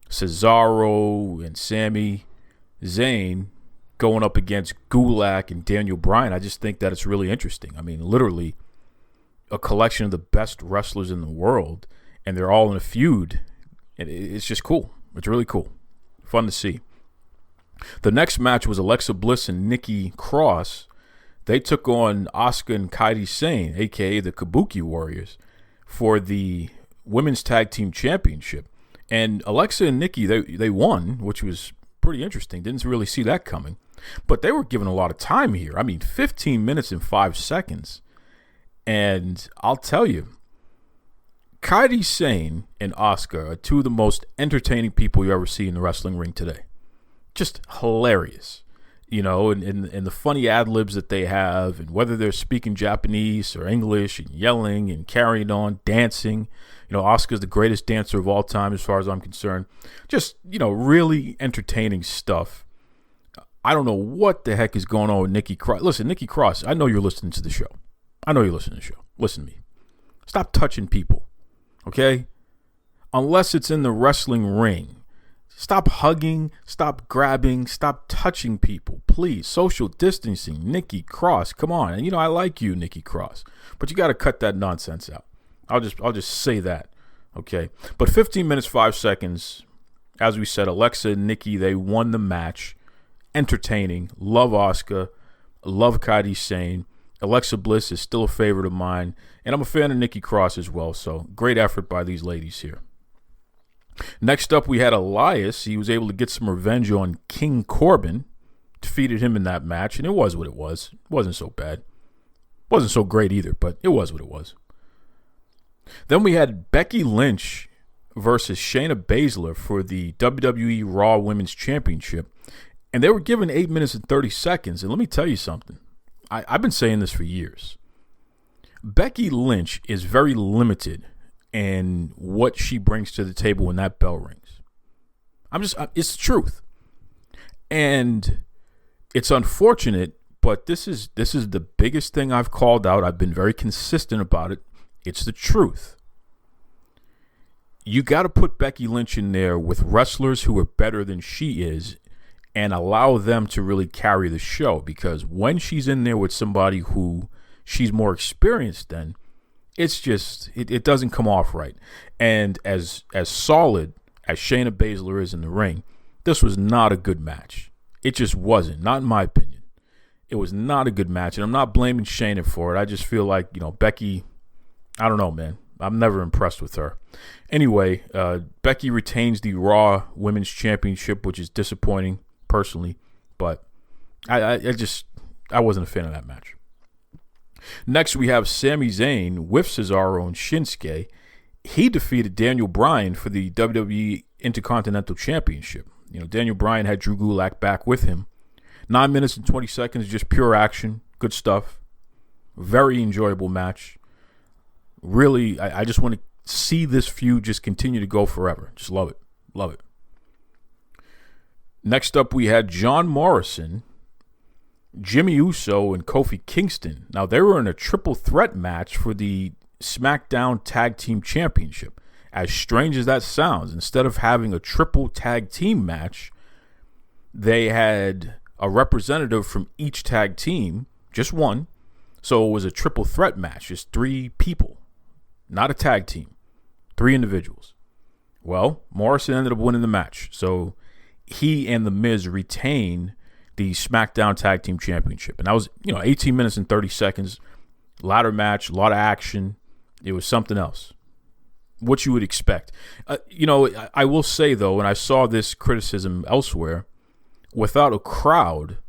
Cesaro and Sami Zayn going up against Gulak and Daniel Bryan. I just think that it's really interesting. I mean, literally a collection of the best wrestlers in the world, and they're all in a feud. And it's just cool. It's really cool. Fun to see. The next match was Alexa Bliss and Nikki Cross. They took on Asuka and Kairi Sane, a.k.a. the Kabuki Warriors, for the Women's Tag Team Championship. And Alexa and Nikki, they won, which was pretty interesting. Didn't really see that coming. But they were given a lot of time here. I mean, 15 minutes and 5 seconds. And I'll tell you, Kairi Sane and Asuka are two of the most entertaining people you ever see in the wrestling ring today. Just hilarious, you know, and the funny ad-libs that they have, and whether they're speaking Japanese or English and yelling and carrying on, dancing. You know, Asuka's the greatest dancer of all time as far as I'm concerned. Just, you know, really entertaining stuff. I don't know what the heck is going on with Nikki Cross. Listen, Nikki Cross, I know you're listening to the show. Listen to me. Stop touching people, okay? Unless it's in the wrestling ring. Stop hugging, stop grabbing, stop touching people, please. Social distancing, Nikki Cross, come on. And you know, I like you, Nikki Cross, but you got to cut that nonsense out. I'll just say that, okay? But 15 minutes, 5 seconds, as we said, Alexa and Nikki, they won the match. Entertaining, love Asuka, love Kairi Sane. Alexa Bliss is still a favorite of mine, and I'm a fan of Nikki Cross as well, so great effort by these ladies here. Next up, we had Elias. He was able to get some revenge on King Corbin. Defeated him in that match, and it was what it was. It wasn't so bad. Wasn't so great either, but it was what it was. Then we had Becky Lynch versus Shayna Baszler for the WWE Raw Women's Championship, and they were given 8 minutes and 30 seconds. And let me tell you something. I've been saying this for years. Becky Lynch is very limited and what she brings to the table when that bell rings. It's the truth. And it's unfortunate, but this is the biggest thing I've called out. I've been very consistent about it. It's the truth. You got to put Becky Lynch in there with wrestlers who are better than she is and allow them to really carry the show, because when she's in there with somebody who she's more experienced than, it's just, it doesn't come off right. And as solid as Shayna Baszler is in the ring, this was not a good match. It just wasn't, not in my opinion. It was not a good match, and I'm not blaming Shayna for it. I just feel like, you know, Becky, I don't know, man. I'm never impressed with her. Anyway, Becky retains the Raw Women's Championship, which is disappointing personally, but I wasn't a fan of that match. Next, we have Sami Zayn with Cesaro and Shinsuke. He defeated Daniel Bryan for the WWE Intercontinental Championship. Daniel Bryan had Drew Gulak back with him. 9 minutes and 20 seconds, just pure action. Good stuff. Very enjoyable match. Really, I just want to see this feud just continue to go forever. Just love it. Love it. Next up, we had John Morrison, Jimmy Uso, and Kofi Kingston. Now, they were in a triple threat match for the SmackDown Tag Team Championship. As strange as that sounds, instead of having a triple tag team match, they had a representative from each tag team, just one. So it was a triple threat match, just 3 people, not a tag team, 3 individuals. Well, Morrison ended up winning the match. So he and The Miz retain the SmackDown Tag Team Championship. And that was, 18 minutes and 30 seconds, ladder match, a lot of action. It was something else. What you would expect. I will say, though, and I saw this criticism elsewhere, without a crowd,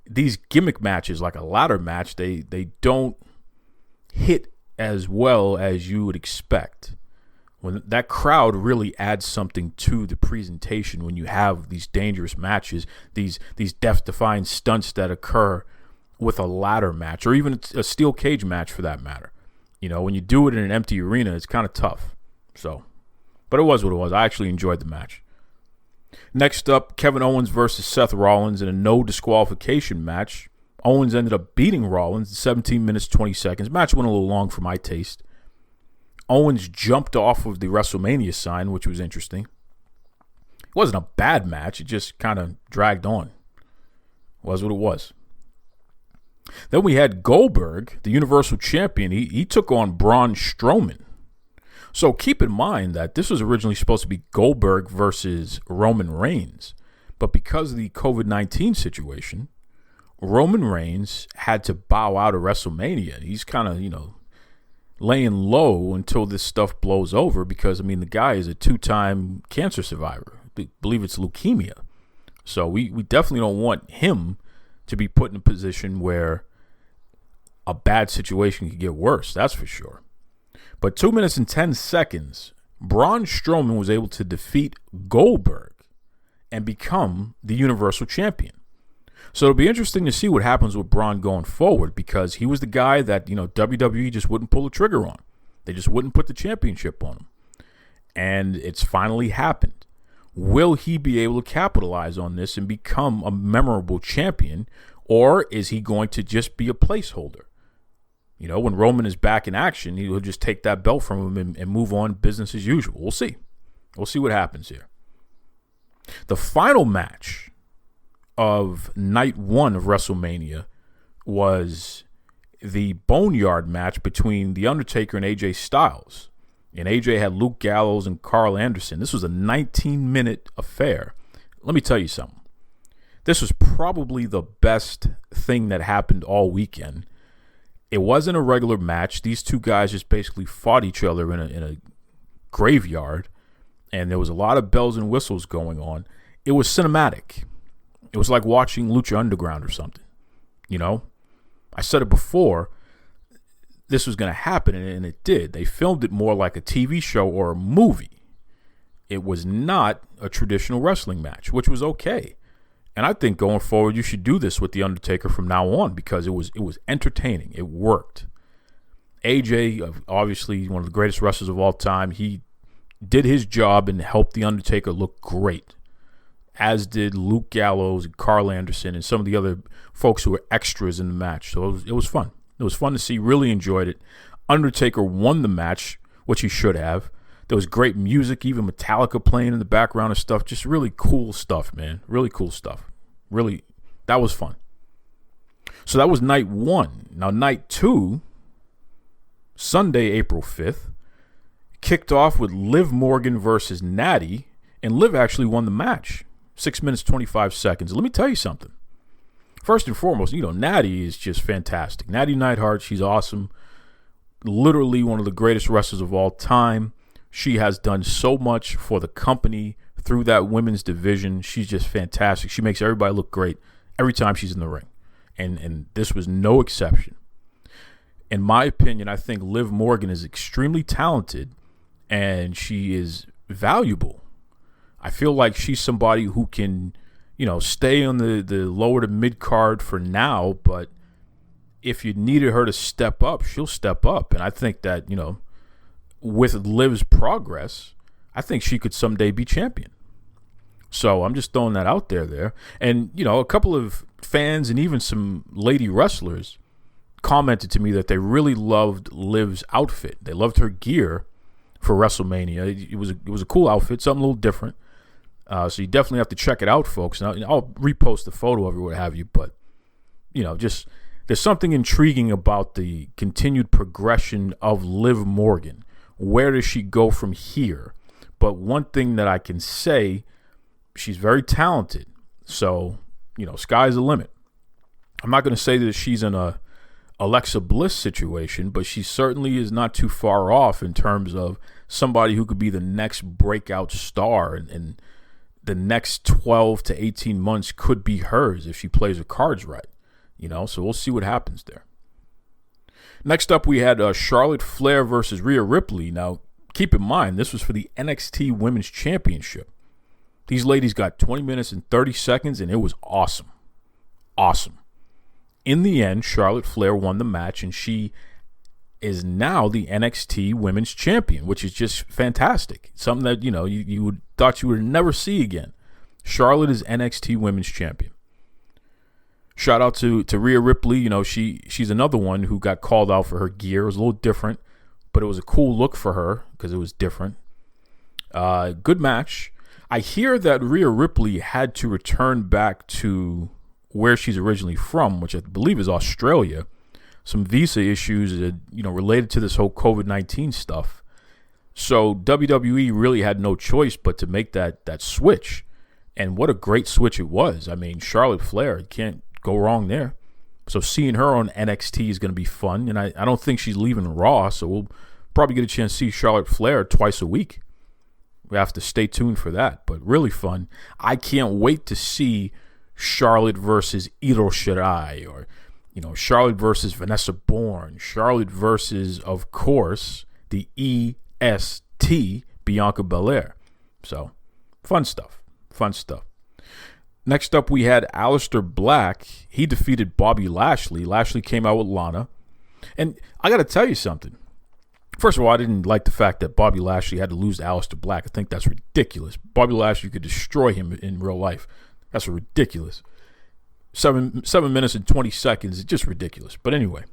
these gimmick matches, like a ladder match, they don't hit as well as you would expect. When that crowd really adds something to the presentation when you have these dangerous matches, these death-defying stunts that occur with a ladder match, or even a steel cage match for that matter. When you do it in an empty arena, it's kind of tough. So, but it was what it was. I actually enjoyed the match. Next up, Kevin Owens versus Seth Rollins in a no disqualification match. Owens ended up beating Rollins in 17 minutes, 20 seconds. Match went a little long for my taste. Owens jumped off of the WrestleMania sign, which was interesting. It wasn't a bad match. It just kind of dragged on. It was what it was. Then we had Goldberg, the Universal Champion. He took on Braun Strowman. So keep in mind that this was originally supposed to be Goldberg versus Roman Reigns. But because of the COVID-19 situation, Roman Reigns had to bow out of WrestleMania. He's kind of, laying low until this stuff blows over because, the guy is a 2-time cancer survivor. I believe it's leukemia. So we definitely don't want him to be put in a position where a bad situation could get worse. That's for sure. But 2 minutes and 10 seconds, Braun Strowman was able to defeat Goldberg and become the Universal Champion. So it'll be interesting to see what happens with Braun going forward, because he was the guy that, WWE just wouldn't pull the trigger on. They just wouldn't put the championship on him. And it's finally happened. Will he be able to capitalize on this and become a memorable champion, or is he going to just be a placeholder? When Roman is back in action, he'll just take that belt from him and move on business as usual. We'll see. We'll see what happens here. The final match of night 1 of WrestleMania was the Boneyard match between The Undertaker and AJ Styles. And AJ had Luke Gallows and Carl Anderson. This was a 19-minute affair. Let me tell you something. This was probably the best thing that happened all weekend. It wasn't a regular match. These two guys just basically fought each other in a graveyard, and there was a lot of bells and whistles going on. It was cinematic. It was like watching Lucha Underground or something. I said it before, this was going to happen, and it did. They filmed it more like a TV show or a movie. It was not a traditional wrestling match, which was okay. And I think going forward, you should do this with The Undertaker from now on, because it was entertaining. It worked. AJ, obviously one of the greatest wrestlers of all time, he did his job and helped The Undertaker look great, as did Luke Gallows and Carl Anderson and some of the other folks who were extras in the match. So it was fun. It was fun to see. Really enjoyed it. Undertaker won the match, which he should have. There was great music, even Metallica playing in the background and stuff. Just really cool stuff, man. Really cool stuff. Really, that was fun. So that was night 1. Now, night 2, Sunday, April 5th, kicked off with Liv Morgan versus Natty, and Liv actually won the match. 6 minutes, 25 seconds. Let me tell you something. First and foremost, Natty is just fantastic. Natty Neidhart, she's awesome. literally one of the greatest wrestlers of all time. She has done so much for the company through that women's division. She's just fantastic. She makes everybody look great every time she's in the ring. And this was no exception. In my opinion, I think Liv Morgan is extremely talented and she is valuable. I feel like she's somebody who can, stay on the lower to mid card for now, but if you needed her to step up, she'll step up. And I think that, with Liv's progress, I think she could someday be champion. So I'm just throwing that out there. And, a couple of fans and even some lady wrestlers commented to me that they really loved Liv's outfit. They loved her gear for WrestleMania. It was a cool outfit, something a little different. So you definitely have to check it out, folks. Now, I'll repost the photo of it, what have you. But, just there's something intriguing about the continued progression of Liv Morgan. Where does she go from here? But one thing that I can say, she's very talented. So, sky's the limit. I'm not going to say that she's in a Alexa Bliss situation, but she certainly is not too far off in terms of somebody who could be the next breakout star, and the next 12 to 18 months could be hers if she plays her cards right. So we'll see what happens there. Next up, we had Charlotte Flair versus Rhea Ripley. Now, keep in mind, this was for the NXT Women's Championship. These ladies got 20 minutes and 30 seconds, and it was awesome. Awesome. In the end, Charlotte Flair won the match, and she is now the NXT Women's Champion, which is just fantastic. Something that, you would thought you would never see again. Charlotte is NXT Women's Champion. Shout out to Rhea Ripley. She's another one who got called out for her gear. It was a little different, but it was a cool look for her because it was different. Good match. I hear that Rhea Ripley had to return back to where she's originally from, which I believe is Australia. Some visa issues, related to this whole COVID-19 stuff. So WWE really had no choice but to make that switch. And what a great switch it was. I mean, Charlotte Flair, you can't go wrong there. So seeing her on NXT is going to be fun. And I don't think she's leaving Raw, so we'll probably get a chance to see Charlotte Flair twice a week. We have to stay tuned for that, but really fun. I can't wait to see Charlotte versus Io Shirai, or Charlotte versus Vanessa Bourne, Charlotte versus, of course, the EST, Bianca Belair. So fun stuff. Next up, we had Aleister Black. He defeated Bobby Lashley. Lashley came out with Lana. And I got to tell you something. First of all, I didn't like the fact that Bobby Lashley had to lose to Aleister Black. I think that's ridiculous. Bobby Lashley could destroy him in real life. That's ridiculous. 7 minutes and 20 seconds is just ridiculous. But anyway,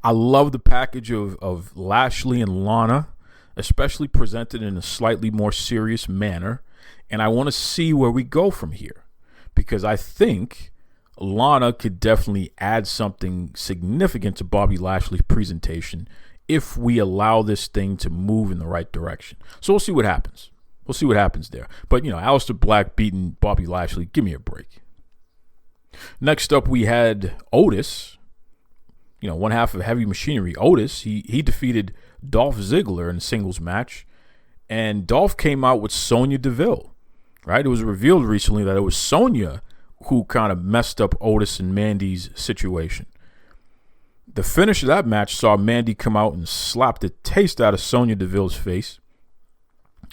I love the package of Lashley and Lana, especially presented in a slightly more serious manner. And I want to see where we go from here, because I think Lana could definitely add something significant to Bobby Lashley's presentation if we allow this thing to move in the right direction. So we'll see what happens. We'll see what happens there. But, Aleister Black beating Bobby Lashley, give me a break. Next up, we had Otis, one half of Heavy Machinery. Otis, he defeated Dolph Ziggler in a singles match. And Dolph came out with Sonya Deville, right? It was revealed recently that it was Sonya who kind of messed up Otis and Mandy's situation. The finish of that match saw Mandy come out and slap the taste out of Sonya Deville's face.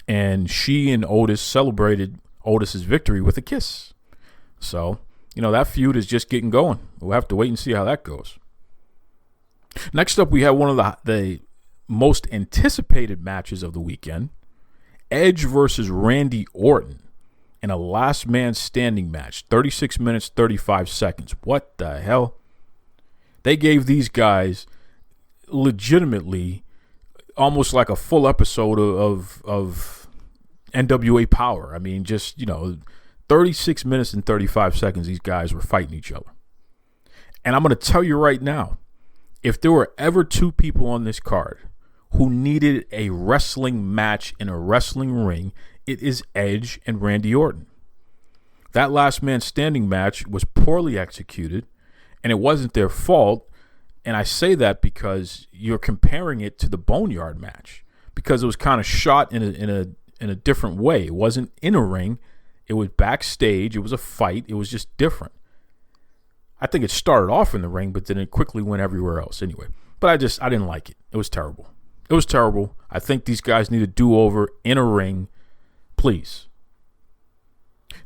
And she and Otis celebrated Otis's victory with a kiss. So, that feud is just getting going. We'll have to wait and see how that goes. Next up, we have one of the most anticipated matches of the weekend. Edge versus Randy Orton in a last man standing match. 36 minutes, 35 seconds. What the hell? They gave these guys legitimately almost like a full episode of NWA Powerrr. I mean, just, 36 minutes and 35 seconds, these guys were fighting each other. And I'm going to tell you right now, if there were ever two people on this card who needed a wrestling match in a wrestling ring, it is Edge and Randy Orton. That last man standing match was poorly executed, and it wasn't their fault. And I say that because you're comparing it to the Boneyard match, because it was kind of shot in a different way. It wasn't in a ring. It was backstage. It was a fight. It was just different. I think it started off in the ring, but then it quickly went everywhere else anyway. But I didn't like it. It was terrible. It was terrible. I think these guys need a do-over in a ring, please.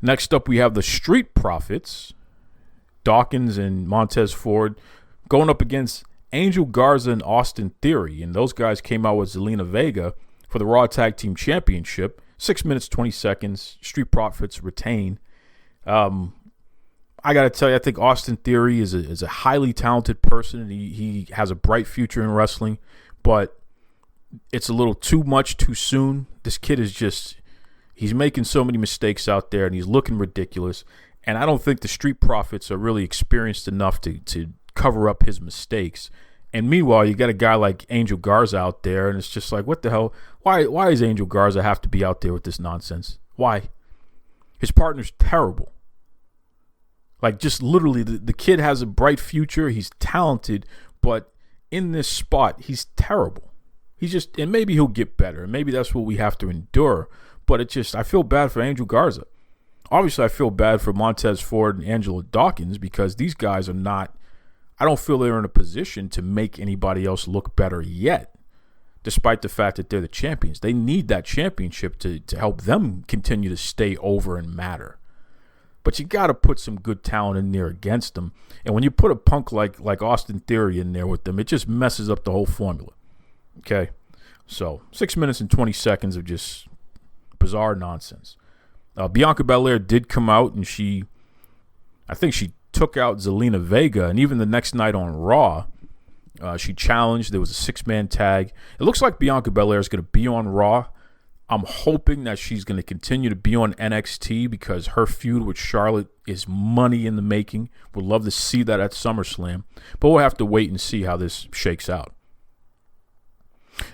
Next up, we have the Street Profits, Dawkins and Montez Ford, going up against Angel Garza and Austin Theory. And those guys came out with Zelina Vega for the Raw Tag Team Championship. 6 minutes, 20 seconds. Street Profits retain. I got to tell you, I think Austin Theory is a highly talented person. And he has a bright future in wrestling. But it's a little too much too soon. This kid is just, he's making so many mistakes out there, and he's looking ridiculous. And I don't think the Street Profits are really experienced enough to cover up his mistakes. And meanwhile, you got a guy like Angel Garza out there, and it's just like, what the hell? Why does Angel Garza have to be out there with this nonsense? Why? His partner's terrible. Like, just literally, the kid has a bright future. He's talented, but in this spot, he's terrible. He's just, and maybe he'll get better. Maybe that's what we have to endure. But I feel bad for Angel Garza. Obviously, I feel bad for Montez Ford and Angela Dawkins, because these guys are not, I don't feel they're in a position to make anybody else look better yet, despite the fact that they're the champions. They need that championship to help them continue to stay over and matter. But you got to put some good talent in there against them. And when you put a punk like Austin Theory in there with them, it just messes up the whole formula. Okay? So 6 minutes and 20 seconds of just bizarre nonsense. Bianca Belair did come out, and I think she took out Zelina Vega. And even the next night on Raw, she challenged. There was a 6-man tag. It looks like Bianca Belair is going to be on Raw. I'm hoping that she's going to continue to be on NXT, because her feud with Charlotte is money in the making. Would love to see that at SummerSlam. But we'll have to wait and see how this shakes out.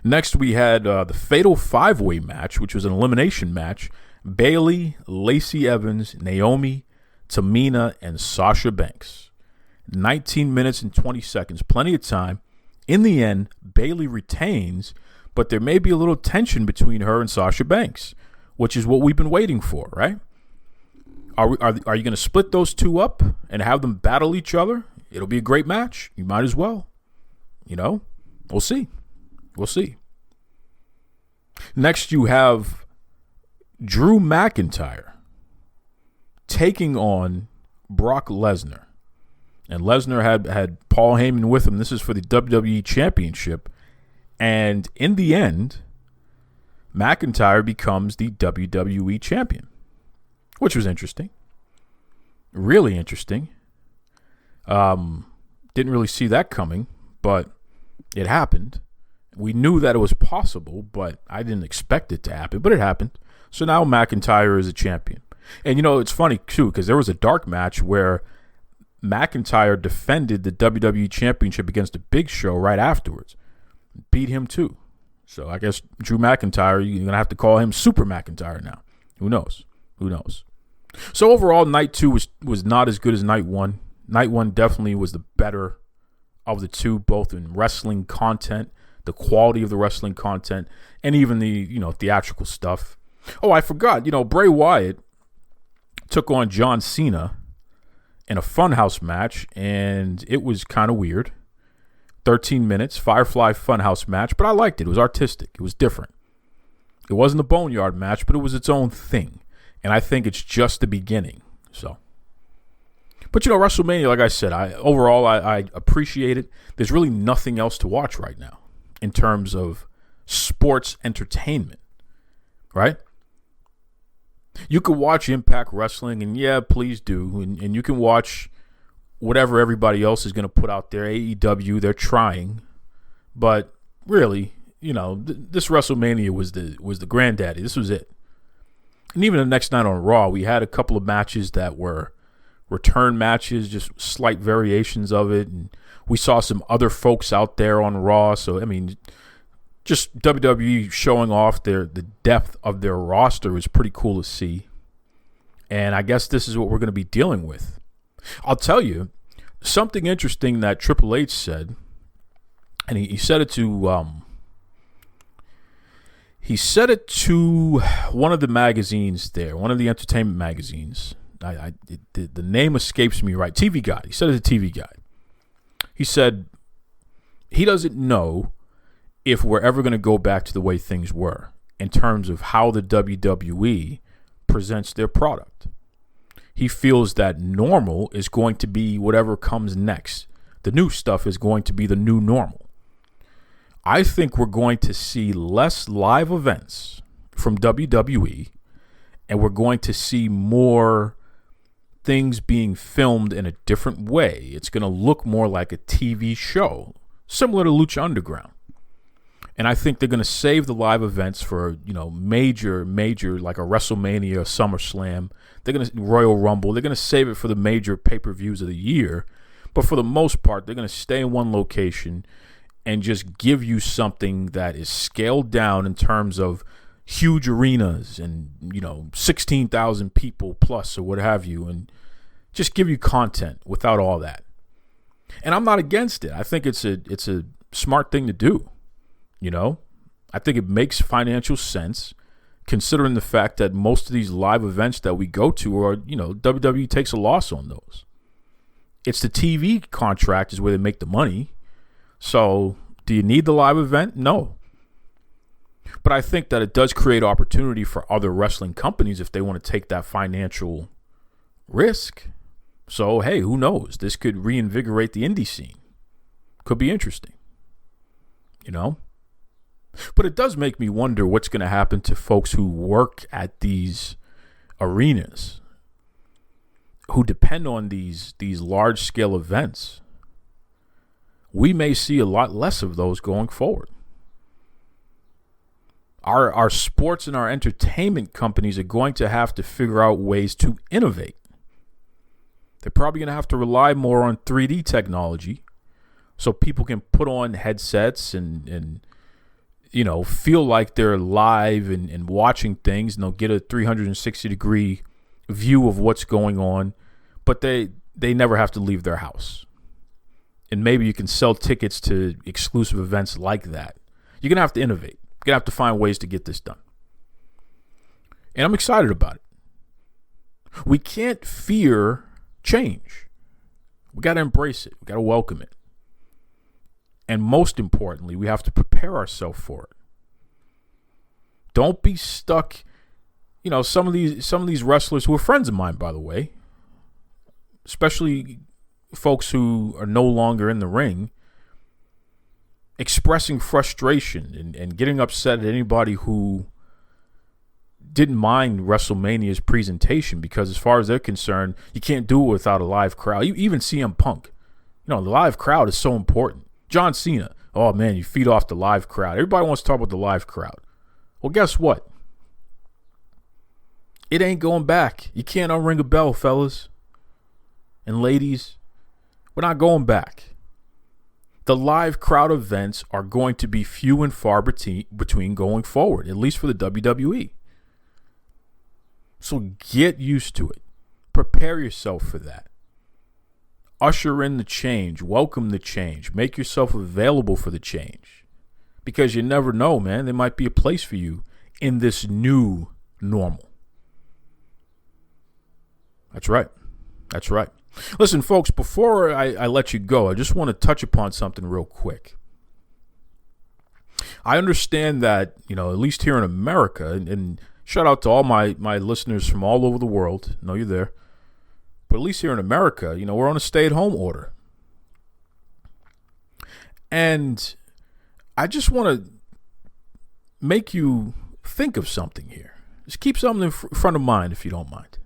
Next, we had the Fatal 5-Way match, which was an elimination match. Bayley, Lacey Evans, Naomi, Tamina, and Sasha Banks. 19 minutes and 20 seconds. Plenty of time. In the end, Bayley retains, but there may be a little tension between her and Sasha Banks, which is what we've been waiting for, right? Are you going to split those two up and have them battle each other? It'll be a great match. You might as well. We'll see. We'll see. Next, you have Drew McIntyre taking on Brock Lesnar. And Lesnar had Paul Heyman with him. This is for the WWE Championship. And in the end, McIntyre becomes the WWE Champion, which was interesting. Really interesting. Didn't really see that coming, but it happened. We knew that it was possible, but I didn't expect it to happen, but it happened. So now McIntyre is a champion. And, it's funny, too, because there was a dark match where McIntyre defended the WWE Championship against the Big Show right afterwards. Beat him, too. So I guess Drew McIntyre, you're going to have to call him Super McIntyre now. Who knows? So overall, night 2 was not as good as night 1. Night 1 definitely was the better of the two, both in wrestling content, the quality of the wrestling content, and even the, theatrical stuff. Oh, I forgot, Bray Wyatt took on John Cena in a Funhouse match, and it was kind of weird. 13 minutes, Firefly Funhouse match, but I liked it. It was artistic. It was different. It wasn't a Boneyard match, but it was its own thing, and I think it's just the beginning. So, but WrestleMania, like I said, I appreciate it. There's really nothing else to watch right now in terms of sports entertainment, right? You can watch Impact Wrestling, and yeah, please do. And you can watch whatever everybody else is going to put out there. AEW, they're trying. But really, this WrestleMania was the granddaddy. This was it. And even the next night on Raw, we had a couple of matches that were return matches, just slight variations of it. And we saw some other folks out there on Raw. So, just WWE showing off the depth of their roster is pretty cool to see. And I guess this is what we're going to be dealing with. I'll tell you, something interesting that Triple H said, And he said it to one of the magazines there, one of the entertainment magazines. The name escapes me right. TV Guide. He said it to TV Guide. He said he doesn't know if we're ever going to go back to the way things were in terms of how the WWE presents their product. He feels that normal is going to be whatever comes next. The new stuff is going to be the new normal. I think we're going to see less live events from WWE, and we're going to see more things being filmed in a different way. It's going to look more like a TV show, similar to Lucha Underground. And I think they're going to save the live events for, major, like a WrestleMania, SummerSlam. They're going to Royal Rumble. They're going to save it for the major pay-per-views of the year. But for the most part, they're going to stay in one location and just give you something that is scaled down in terms of huge arenas and, 16,000 people plus or what have you, and just give you content without all that. And I'm not against it. I think it's a smart thing to do. I think it makes financial sense considering the fact that most of these live events that we go to are, WWE takes a loss on those. It's the TV contract is where they make the money. So do you need the live event? No. But I think that it does create opportunity for other wrestling companies if they want to take that financial risk. So, hey, who knows? This could reinvigorate the indie scene. Could be interesting. But it does make me wonder what's going to happen to folks who work at these arenas, who depend on these large-scale events. We may see a lot less of those going forward. Our sports and our entertainment companies are going to have to figure out ways to innovate. They're probably going to have to rely more on 3D technology so people can put on headsets and feel like they're live and watching things, and they'll get a 360-degree view of what's going on, but they never have to leave their house. And maybe you can sell tickets to exclusive events like that. You're going to have to innovate. You're going to have to find ways to get this done. And I'm excited about it. We can't fear change. We got to embrace it. We got to welcome it. And most importantly, we have to prepare ourselves for it. Don't be stuck. Some of these wrestlers who are friends of mine, by the way, especially folks who are no longer in the ring, expressing frustration and getting upset at anybody who didn't mind WrestleMania's presentation, because as far as they're concerned, you can't do it without a live crowd. Even CM Punk, the live crowd is so important. John Cena, oh man, you feed off the live crowd. Everybody wants to talk about the live crowd. Well, guess what? It ain't going back. You can't unring a bell, fellas and ladies. We're not going back. The live crowd events are going to be few and far between going forward, at least for the WWE. So get used to it. Prepare yourself for that. Usher in the change. Welcome the change. Make yourself available for the change. Because you never know, man. There might be a place for you in this new normal. That's right. That's right. Listen, folks, before I let you go, I just want to touch upon something real quick. I understand that, at least here in America, and shout out to all my listeners from all over the world. I know you're there. But at least here in America, we're on a stay-at-home order. And I just want to make you think of something here. Just keep something in front of mind if you don't mind.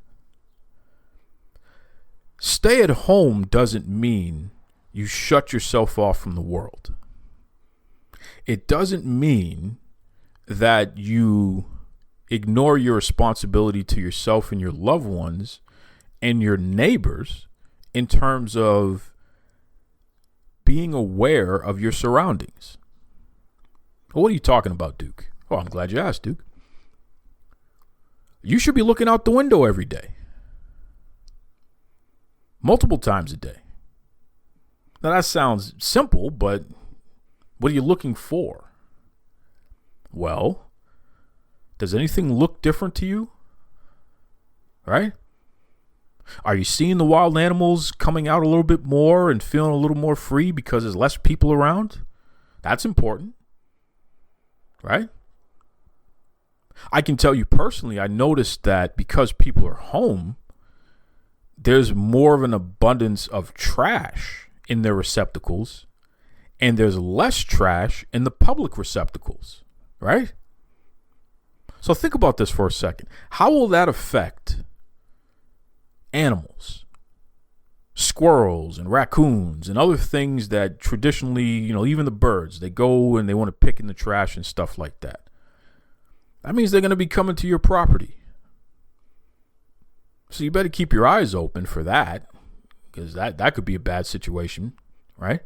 Stay at home doesn't mean you shut yourself off from the world. It doesn't mean that you ignore your responsibility to yourself and your loved ones and your neighbors in terms of being aware of your surroundings. Well, what are you talking about, Duke? Oh, I'm glad you asked, Duke. You should be looking out the window every day. Multiple times a day. Now, that sounds simple, but What are you looking for? Well, does anything look different to you? Right? Are you seeing the wild animals coming out a little bit more and feeling a little more free because there's less people around? That's important. Right? I can tell you personally, I noticed that because people are home, there's more of an abundance of trash in their receptacles, and there's less trash in the public receptacles, right? So think about this for a second. How will that affect animals, squirrels and raccoons and other things that traditionally, even the birds, they go and they want to pick in the trash and stuff like that? That means they're going to be coming to your property. So you better keep your eyes open for that, because that could be a bad situation, right?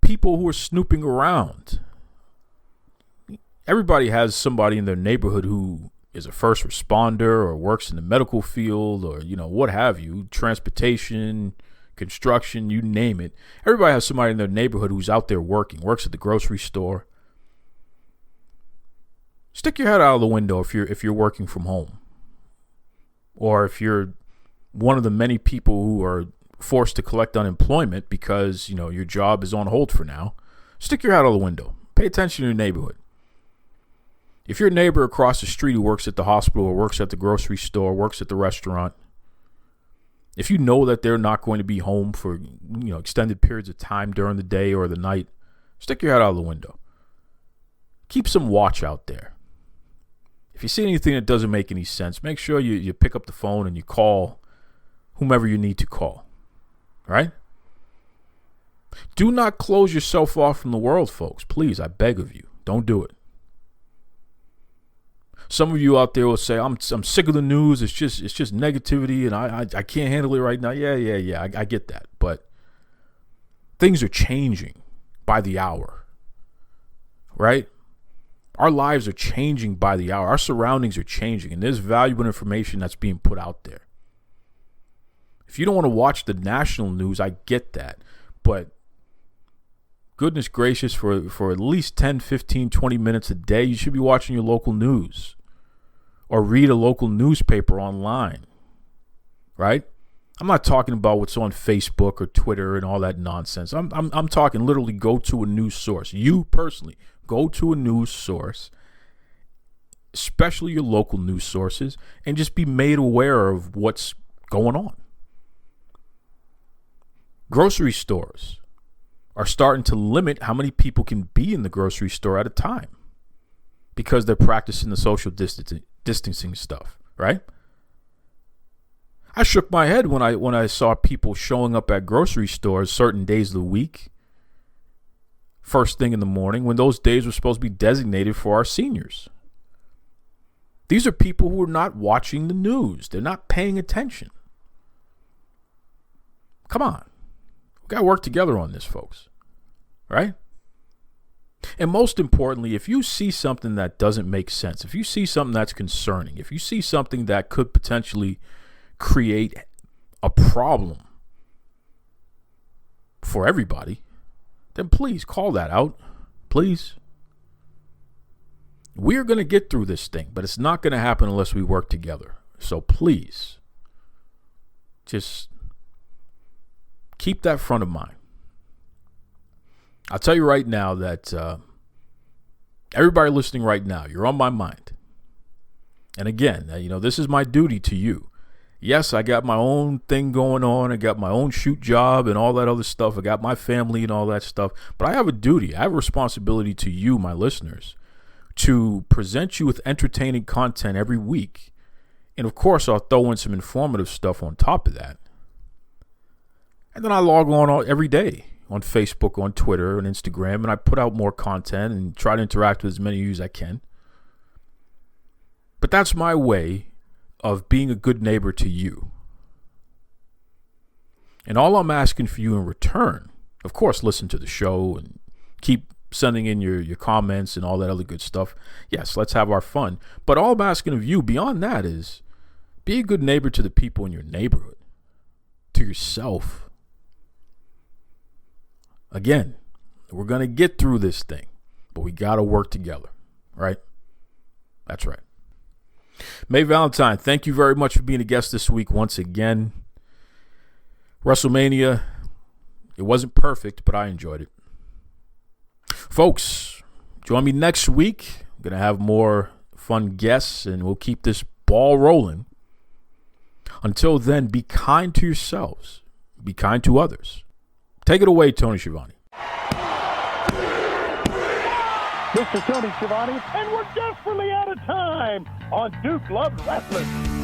People who are snooping around. Everybody has somebody in their neighborhood who is a first responder or works in the medical field or, what have you, transportation, construction, you name it. Everybody has somebody in their neighborhood who's out there working, works at the grocery store. Stick your head out of the window if you're working from home, or if you're one of the many people who are forced to collect unemployment because your job is on hold for now. Stick your head out of the window. Pay attention to your neighborhood. If your neighbor across the street who works at the hospital or works at the grocery store, works at the restaurant, if you know that they're not going to be home for extended periods of time during the day or the night, stick your head out of the window. Keep some watch out there. If you see anything that doesn't make any sense, make sure you pick up the phone and you call whomever you need to call. Right? Do not close yourself off from the world, folks. Please, I beg of you. Don't do it. Some of you out there will say, I'm sick of the news. It's just negativity and I can't handle it right now. Yeah. I get that. But things are changing by the hour. Right? Our lives are changing by the hour. Our surroundings are changing, and there's valuable information that's being put out there. If you don't want to watch the national news, I get that. But goodness gracious, for at least 10, 15, 20 minutes a day, you should be watching your local news or read a local newspaper online, right? I'm not talking about what's on Facebook or Twitter and all that nonsense. I'm talking literally go to a news source. You personally go to a news source, especially your local news sources, and just be made aware of what's going on. Grocery stores are starting to limit how many people can be in the grocery store at a time because they're practicing the social distancing stuff, right? I shook my head when I saw people showing up at grocery stores certain days of the week, first thing in the morning, when those days were supposed to be designated for our seniors. These are people who are not watching the news. They're not paying attention. Come on. We got to work together on this, folks. Right? And most importantly, if you see something that doesn't make sense, if you see something that's concerning, if you see something that could potentially create a problem for everybody, then please call that out. Please. We're going to get through this thing, but it's not going to happen unless we work together. So please, just keep that front of mind. I'll tell you right now that everybody listening right now, you're on my mind. And again, this is my duty to you. Yes, I got my own thing going on. I got my own shoot job and all that other stuff. I got my family and all that stuff. But I have a duty. I have a responsibility to you, my listeners, to present you with entertaining content every week. And of course, I'll throw in some informative stuff on top of that. And then I log on every day on Facebook, on Twitter, and Instagram, and I put out more content and try to interact with as many of you as I can. But that's my way of being a good neighbor to you. And all I'm asking for you in return, of course, listen to the show and keep sending in your comments and all that other good stuff. Yes, let's have our fun. But all I'm asking of you beyond that is be a good neighbor to the people in your neighborhood, to yourself. Again, we're going to get through this thing, but we got to work together, right? That's right. May Valentine, thank you very much for being a guest this week once again. WrestleMania, it wasn't perfect, but I enjoyed it. Folks, join me next week. I'm going to have more fun guests, and we'll keep this ball rolling. Until then, be kind to yourselves. Be kind to others. Take it away, Tony Schiavone. Mr. Tony Schiavone, and we're desperately out of time on Duke Loves Wrestling.